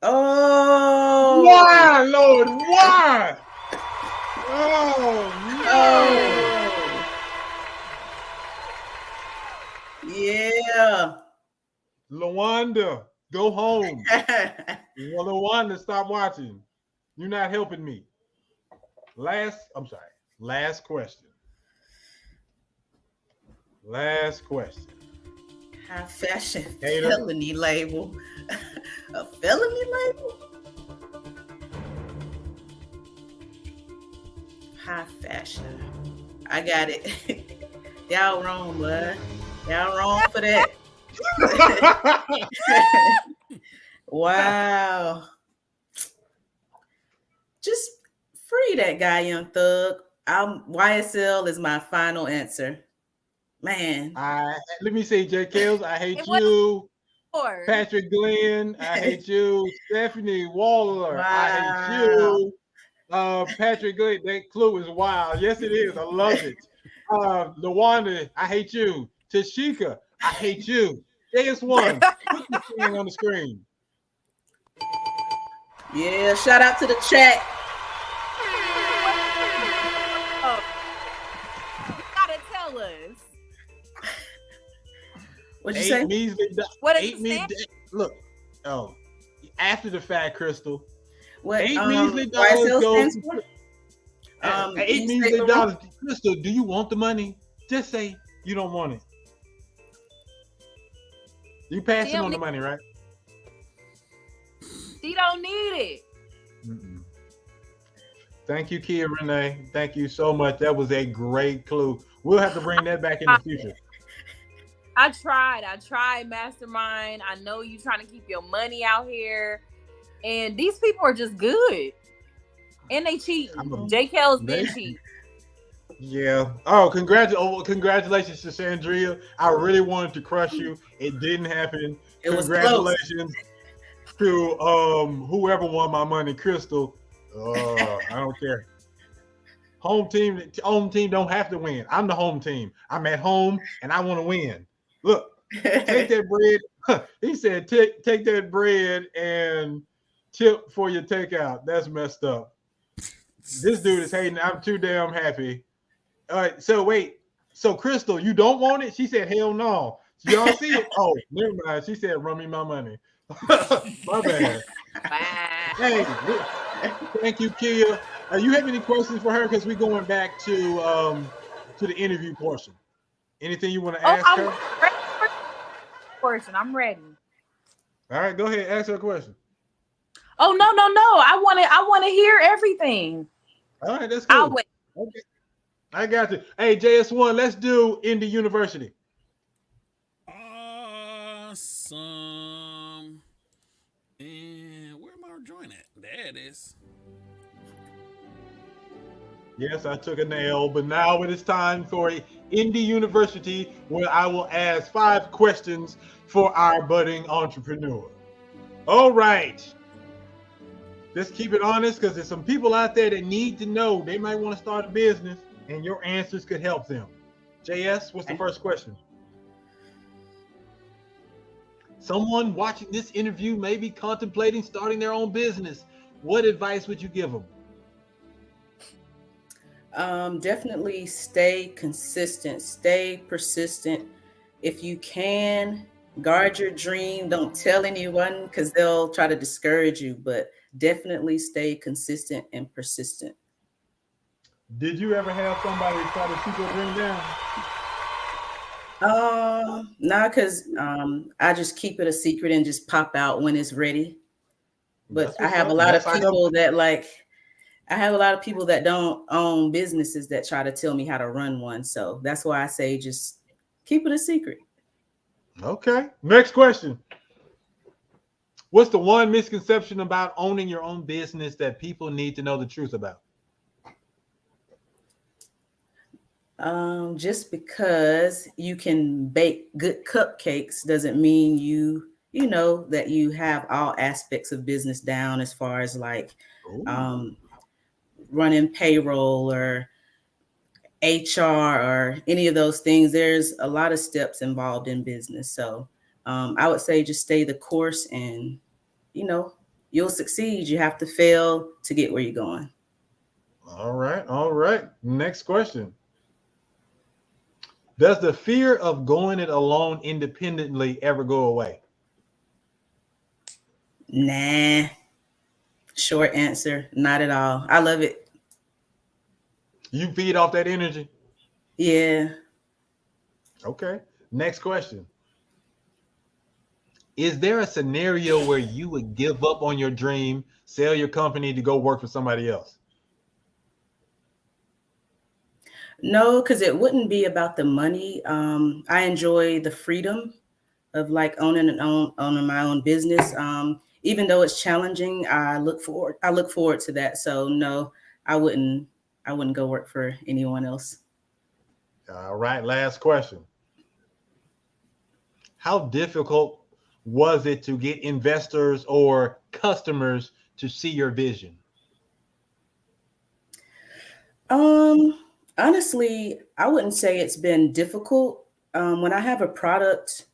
Oh, why, Lord? Why? Oh no! Yeah, Lawanda, go home. Well, Lawanda, stop watching. You're not helping me. Last question. Last question. High fashion Hater. felony label. A felony label? High fashion. I got it. Y'all wrong, bud. Y'all wrong for that. Wow. Just free that guy, Young Thug. YSL is my final answer. Man. Let me say, J. Kills, I hate you. Patrick Glenn, I hate you. Stephanie Waller, I hate you. Patrick Glenn, that clue is wild. Yes, it is. I love it. Lawanda, I hate you. Tashika, I hate you. JS1, put this thing on the screen. Yeah, shout out to the chat. Oh, you gotta tell us. What'd you say? What is it? Look, after the fact, Crystal. What? $8 measly goes. $8 measly dollars. Crystal, do you want the money? Just say you don't want it. You passing on the money, right? She don't need it. Mm-mm. Thank you, Kia Renee. Thank you so much. That was a great clue. We'll have to bring that back in the future. I tried, Mastermind. I know you trying to keep your money out here. And these people are just good. And they cheat. J.K.'s been cheat. Yeah. Oh, congratulations to Shandreia. I really wanted to crush you. It didn't happen. Congratulations to whoever won my money, Crystal. I don't care. Home team don't have to win. I'm the home team. I'm at home and I want to win. Look, take that bread. He said, take that bread and tip for your takeout. That's messed up. This dude is hating. I'm too damn happy. All right, so wait. So Crystal, you don't want it? She said, hell no. So y'all see it? Oh, never mind. She said, run me my money. My bad. Hey, thank you, Kia. You have any questions for her? Because we're going back to the interview portion. Anything you want to ask her? I'm ready. All right, go ahead. Ask her a question. Oh no! I want to hear everything. All right, that's cool. I'll wait. Okay. I got you. Hey, JS1, let's do Indie University. Awesome. And where am I joining at? There it is. Yes, I took a nail, but now it is time for Indie University, where I will ask 5 questions for our budding entrepreneur. All right. Let's keep it honest, because there's some people out there that need to know. They might want to start a business, and your answers could help them. JS, what's the first question? Someone watching this interview may be contemplating starting their own business. What advice would you give them? Definitely stay consistent, stay persistent. If you can, guard your dream. Don't tell anyone because they'll try to discourage you, but definitely stay consistent and persistent. Did you ever have somebody try to shoot your dream down? No, because I just keep it a secret and just pop out when it's ready. But I have a lot of people that don't own businesses that try to tell me how to run one. So that's why I say just keep it a secret. Okay. Next question. What's the one misconception about owning your own business that people need to know the truth about? Just because you can bake good cupcakes doesn't mean you know that you have all aspects of business down as far as like um, running payroll or HR or any of those things. There's a lot of steps involved in business. So I would say just stay the course and you know you'll succeed. You have to fail to get where you're going. All right. All right. Next question. Does the fear of going it alone independently ever go away? Nah. Short answer, not at all. I love it. You feed off that energy? Yeah. Okay. Next question. Is there a scenario where you would give up on your dream, sell your company to go work for somebody else? No, because it wouldn't be about the money. I enjoy the freedom of like owning my own business. Even though it's challenging, I look forward to that. So no, I wouldn't go work for anyone else. All right. Last question. How difficult was it to get investors or customers to see your vision? Honestly, I wouldn't say it's been difficult. When I have a product,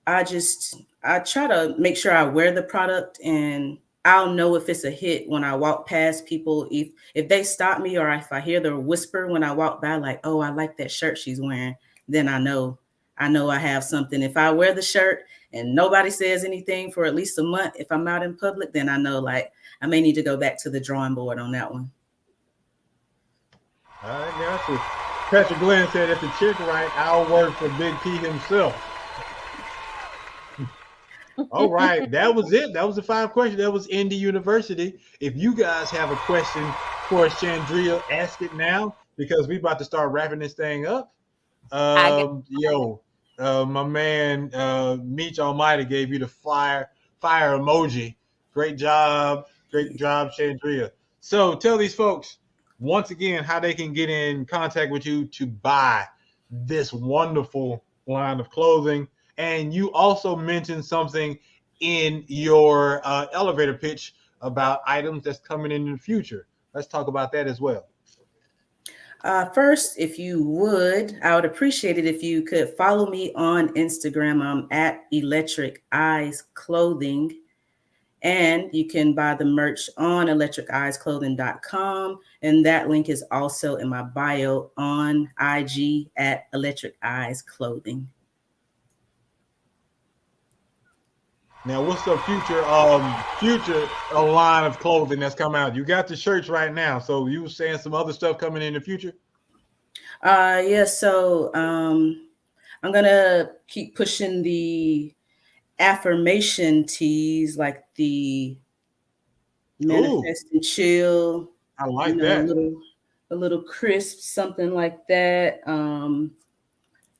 I try to make sure I wear the product and I'll know if it's a hit when I walk past people. If they stop me or if I hear the whisper when I walk by, like, oh, I like that shirt she's wearing, then I know I have something. If I wear the shirt and nobody says anything for at least a month, if I'm out in public, then I know like I may need to go back to the drawing board on that one. All right, gotcha. Patrick Glenn said, if the chick right, I'll work for Big P himself. All right, that was it. That was the 5 questions. That was Indie University. If you guys have a question for Shandreia, ask it now because we're about to start wrapping this thing up. My man Meech Almighty gave you the fire emoji. Great job, Shandreia. So tell these folks once again how they can get in contact with you to buy this wonderful line of clothing. And you also mentioned something in your elevator pitch about items that's coming in the future. Let's talk about that as well. First, if you would, I would appreciate it if you could follow me on Instagram. I'm at Electric Eyes Clothing. And you can buy the merch on electriceyesclothing.com. And that link is also in my bio on IG at Electric Eyes Clothing. Now, what's the future line of clothing that's coming out? You got the shirts right now. So you were saying some other stuff coming in the future? Yeah, so I'm gonna keep pushing the affirmation tees, like the manifest and chill. I like that. A little crisp, something like that. The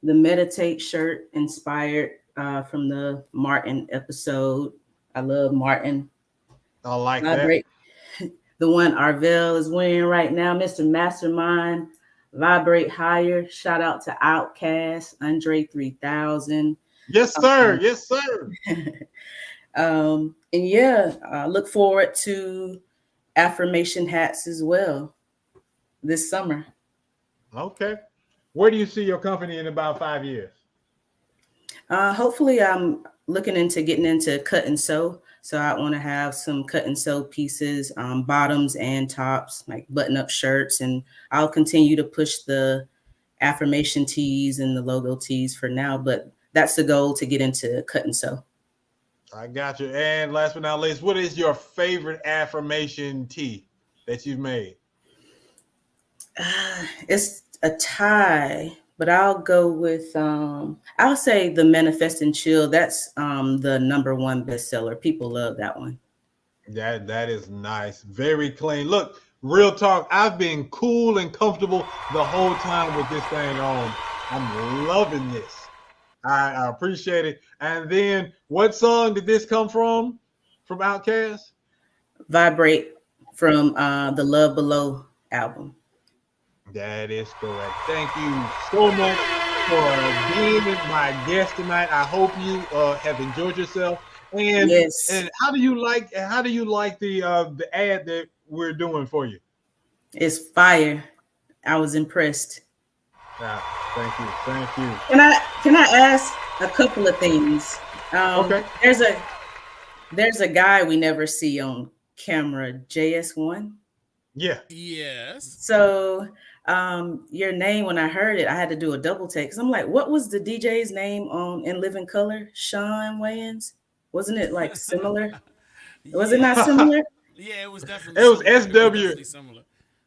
meditate shirt inspired from the Martin episode. I love Martin. I like Vibrate. That. The one Arvell is wearing right now, Mr. Mastermind. Vibrate Higher. Shout out to Outkast, Andre 3000. Yes, sir. Yes, sir. And yeah, I look forward to affirmation hats as well this summer. Okay. Where do you see your company in about 5 years? Hopefully, I'm looking into getting into cut and sew. So I want to have some cut and sew pieces, bottoms and tops, like button-up shirts. And I'll continue to push the affirmation tees and the logo tees for now. But that's the goal, to get into cut and sew. I got you. And last but not least, what is your favorite affirmation tee that you've made? It's a tie, but I'll go with, I'll say the Manifest and Chill. That's the #1 bestseller. People love that one. That is nice. Very clean. Look, real talk. I've been cool and comfortable the whole time with this thing on. I'm loving this. I appreciate it. And then, what song did this come from? From Outkast? Vibrate from the Love Below album. That is correct. Thank you so much for being my guest tonight. I hope you have enjoyed yourself. And Yes. and how do you like the ad that we're doing for you? It's fire. I was impressed. Thank you. Can I ask a couple of things? Okay. There's a guy we never see on camera, JS1. Yeah. Yes. So your name, when I heard it, I had to do a double take because I'm like, what was the DJ's name on In Living Color? Sean Wayans? Wasn't it like similar? Was it not similar? Yeah, it was definitely. It was similar. SW. It was definitely similar.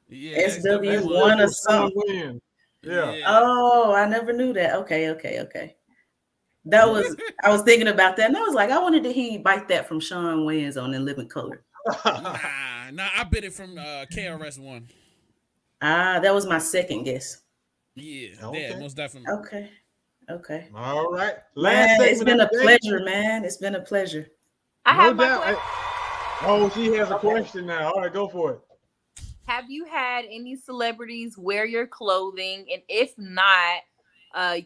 Yeah, SW1 or something. Yeah. Oh, I never knew that. Okay. That was I was thinking about that, and I was like, I wanted to hear you bite that from Sean Wayans on In Living Color. Nah, I bit it from KRS-One. That was my second guess. Yeah, Okay. yeah, most definitely. Okay. All right. Man, it's been a of the day. pleasure, man. It's been a pleasure. I No have my doubt. question. Oh, she has a question now. All right, go for it. Have you had any celebrities wear your clothing? And if not,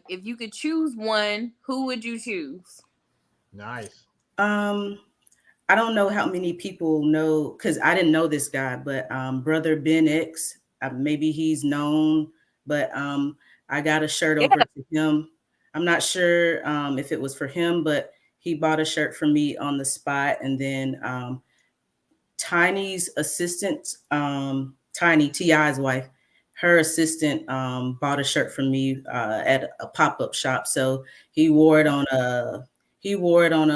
if you could choose one, who would you choose? Nice. I don't know how many people know because I didn't know this guy, but Brother Ben X, maybe he's known, but I got a shirt over to him. I'm not sure if it was for him, but he bought a shirt for me on the spot. And then Tiny's assistant, Tiny, T.I.'s wife, her assistant bought a shirt for me at a pop-up shop. So he wore it on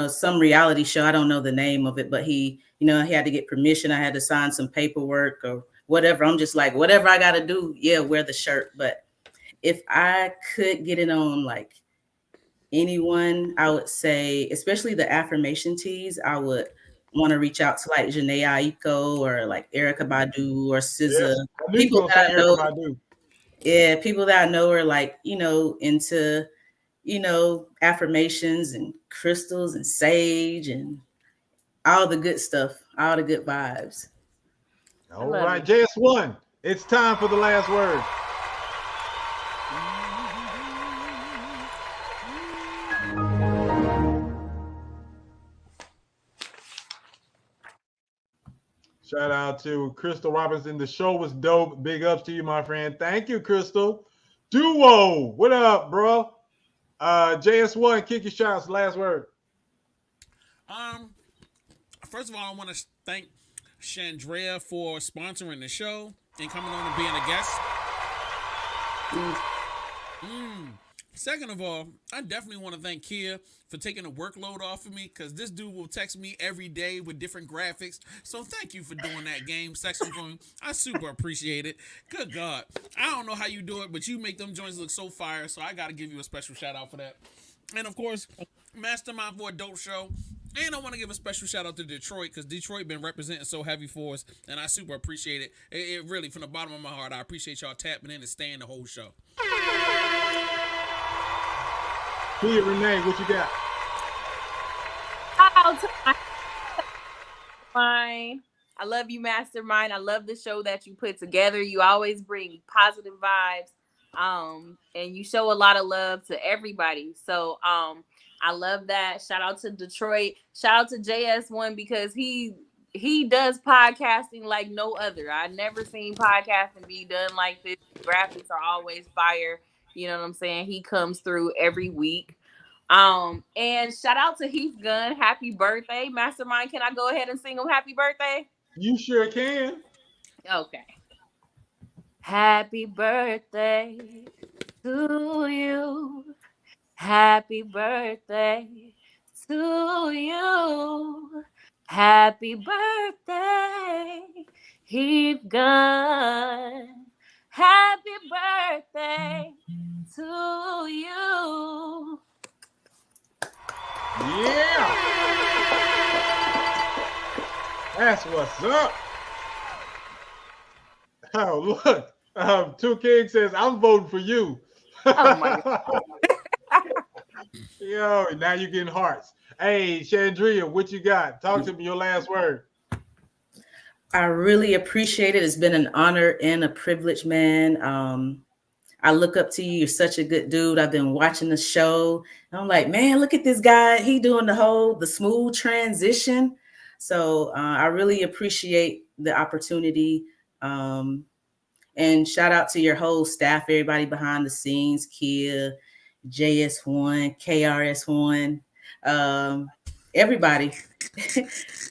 some reality show. I don't know the name of it, but he had to get permission. I had to sign some paperwork or whatever. I'm just like, whatever I got to do, wear the shirt. But if I could get it on like anyone, I would say, especially the affirmation tees, I would want to reach out to like Janae Aiko or like Erica Badu or SZA. Yes, People that I know. Badu. Yeah, people that I know are like, into affirmations and crystals and sage and all the good stuff, all the good vibes. All right, JS1, it's time for the last word. Shout out to Crystal Robinson. The show was dope. Big ups to you, my friend. Thank you, Crystal. Duo, what up, bro? JS1, kick your shots. Last word. First of all, I want to thank Shandreia for sponsoring the show and coming on and being a guest. Second of all, I definitely want to thank Kia for taking the workload off of me because this dude will text me every day with different graphics. So thank you for doing that game section for me. I super appreciate it. Good God. I don't know how you do it, but you make them joints look so fire. So I got to give you a special shout out for that. And of course, Mastermind for a dope show. And I want to give a special shout out to Detroit because Detroit been representing so heavy for us. And I super appreciate it. It really, from the bottom of my heart, I appreciate y'all tapping in and staying the whole show. Here, Renee, what you got? Fine. I love you, Mastermind. I love the show that you put together. You always bring positive vibes. And you show a lot of love to everybody. So I love that. Shout out to Detroit. Shout out to JS1 because he does podcasting like no other. I've never seen podcasting be done like this. Graphics are always fire. You know what I'm saying? He comes through every week. And shout out to Heath Gunn. Happy birthday, Mastermind. Can I go ahead and sing him happy birthday? You sure can. Okay. Happy birthday to you. Happy birthday to you. Happy birthday, Heath Gunn. Happy birthday to you. Yeah. That's what's up. Oh, look. Two King says, I'm voting for you. Oh, my God. Yo, now you're getting hearts. Hey, Shandreia, what you got? Talk to me. Your last word. I really appreciate it. It's been an honor and a privilege, man. I look up to you. You're such a good dude. I've been watching the show. And I'm like, man, look at this guy. He doing the smooth transition. So I really appreciate the opportunity. And shout out to your whole staff, everybody behind the scenes, Kia, JS1, KRS1, everybody.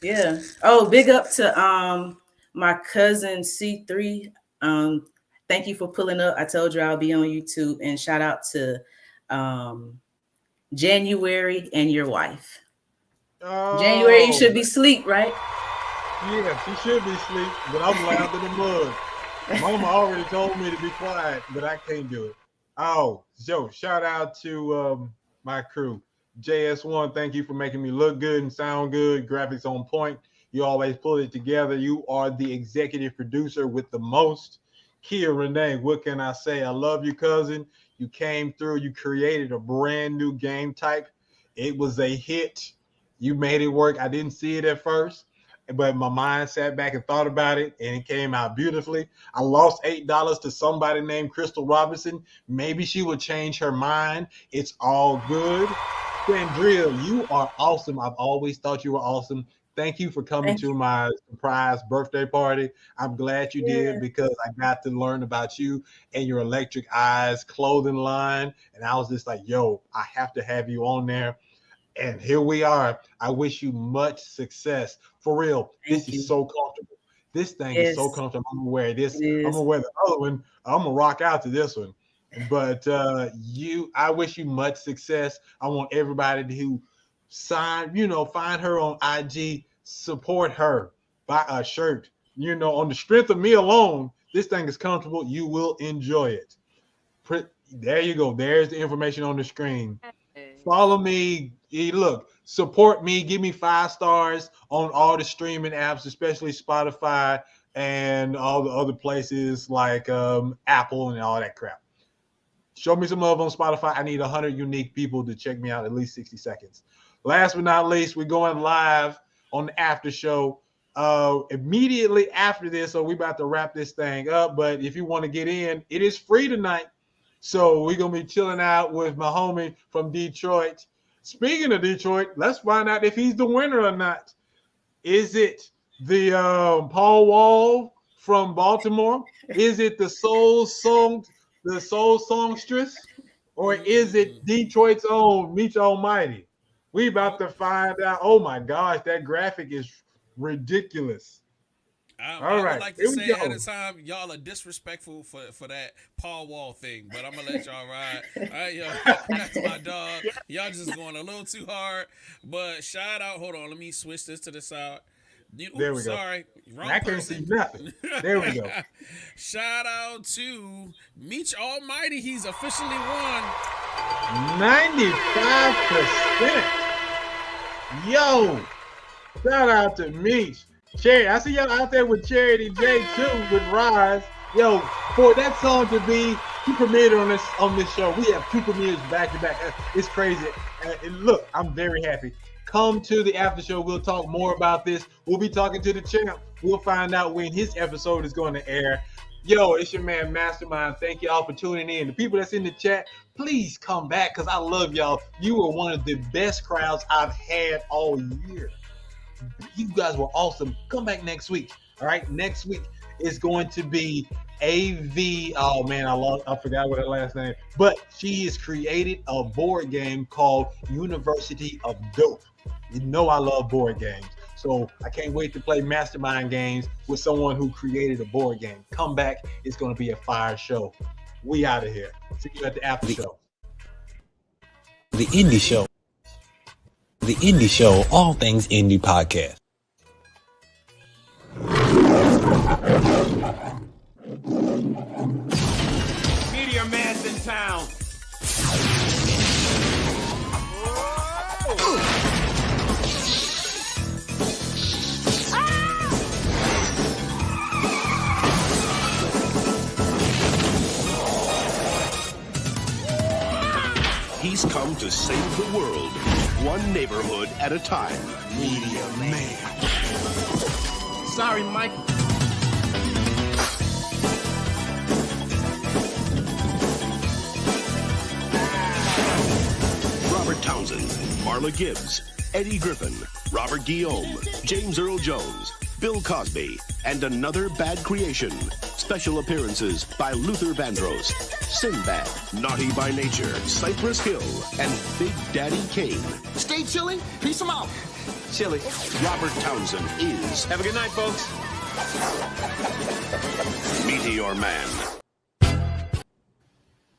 Yeah. Oh, big up to my cousin C3. Thank you for pulling up. I told you I'll be on YouTube. And shout out to January and your wife. Oh, January, you should be asleep, right? Yeah, she should be asleep, but I'm loud in the mud. Mama already told me to be quiet, but I can't do it. Oh, Joe, shout out to my crew. JS1, thank you for making me look good and sound good. Graphics on point. You always pull it together. You are the executive producer with the most. Kia Renee, what can I say? I love you, cousin. You came through. You created a brand new game type. It was a hit. You made it work. I didn't see it at first, but my mind sat back and thought about it, and it came out beautifully. I lost $8 to somebody named Crystal Robinson. Maybe she would change her mind. It's all good. Shandreia, you are awesome. I've always thought you were awesome. Thank you for coming to my surprise birthday party. I'm glad you did because I got to learn about you and your Electric Eyes clothing line. And I was just like, yo, I have to have you on there. And here we are. I wish you much success. For real, this is so comfortable. This thing is so comfortable. I'm gonna wear this. I'm gonna wear the other one. I'm gonna rock out to this one. But I wish you much success. I want everybody who find her on IG, support her, buy a shirt. On the strength of me alone, this thing is comfortable. You will enjoy it. There you go. There's the information on the screen. Follow me. Look, support me. Give me 5 stars on all the streaming apps, especially Spotify and all the other places like Apple and all that crap. Show me some love on Spotify. I need 100 unique people to check me out at least 60 seconds. Last but not least, we're going live on the after show immediately after this. So we're about to wrap this thing up. But if you want to get in, it is free tonight. So we're going to be chilling out with my homie from Detroit. Speaking of Detroit, let's find out if he's the winner or not. Is it the Paul Wall from Baltimore? Is it the soul songstress? Or is it Detroit's own Meech Almighty? We about to find out. Oh my gosh, that graphic is ridiculous. I would like to say ahead of time, y'all are disrespectful for that Paul Wall thing, but I'm gonna let y'all ride. All right, y'all, that's my dog. Y'all just going a little too hard. But shout out. Hold on, let me switch this to the side. There we go. Sorry, wrong I can't see nothing. There we go. Shout out to Meech Almighty. He's officially won 95%. Yo, shout out to Meech. Charity, I see y'all out there with Charity J too with Rise. Yo, for that song to be premiered on this show, we have 2 premieres back to back. It's crazy. Look, I'm very happy. Come to the after show. We'll talk more about this. We'll be talking to the champ. We'll find out when his episode is going to air. Yo, it's your man Mastermind. Thank y'all for tuning in. The people that's in the chat, please come back because I love y'all. You were one of the best crowds I've had all year. You guys were awesome. Come back next week. All right. Next week is going to be AV. Oh man, I forgot what her last name. But she has created a board game called University of Dope. You know I love board games. So I can't wait to play mastermind games with someone who created a board game. Come back. It's going to be a fire show. We out of here. See you at the after show. The Indie Show. The Indie Show, all things indie podcast. Meteor Man's in town. He He's come to save the world, one neighborhood at a time. Media Man. Sorry, Mike. Robert Townsend, Marla Gibbs, Eddie Griffin, Robert Guillaume, James Earl Jones, Bill Cosby, and another bad creation. Special appearances by Luther Vandross, Sinbad, Naughty by Nature, Cypress Hill, and Big Daddy Kane. Stay chilly. Peace them out. Chilly. Robert Townsend is... Have a good night, folks. Meteor Man.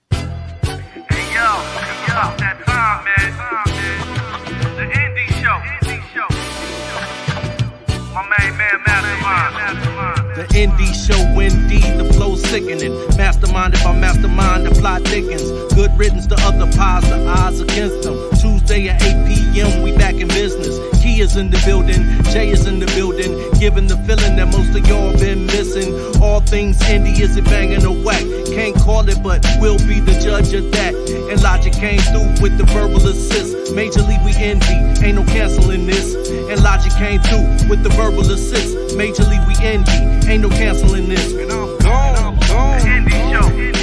Hey, yo, that time, man. The indie show. My main man, Mastermind. The indie show, indeed, the flow sickening. Masterminded by mastermind, the plot thickens. Good riddance to other pies, the odds against them. Tuesday at 8 p.m., we back in business. Key is in the building, Jay is in the building. Giving the feeling that most of y'all been missing. All things indie, is it banging or whack? Can't call it, but we'll be the judge of that. And Logic came through with the verbal assist. Majorly we indie, ain't no canceling this. And Logic came through with the verbal assist. Majorly we indie, ain't no canceling this. And I'm gone. The indie show.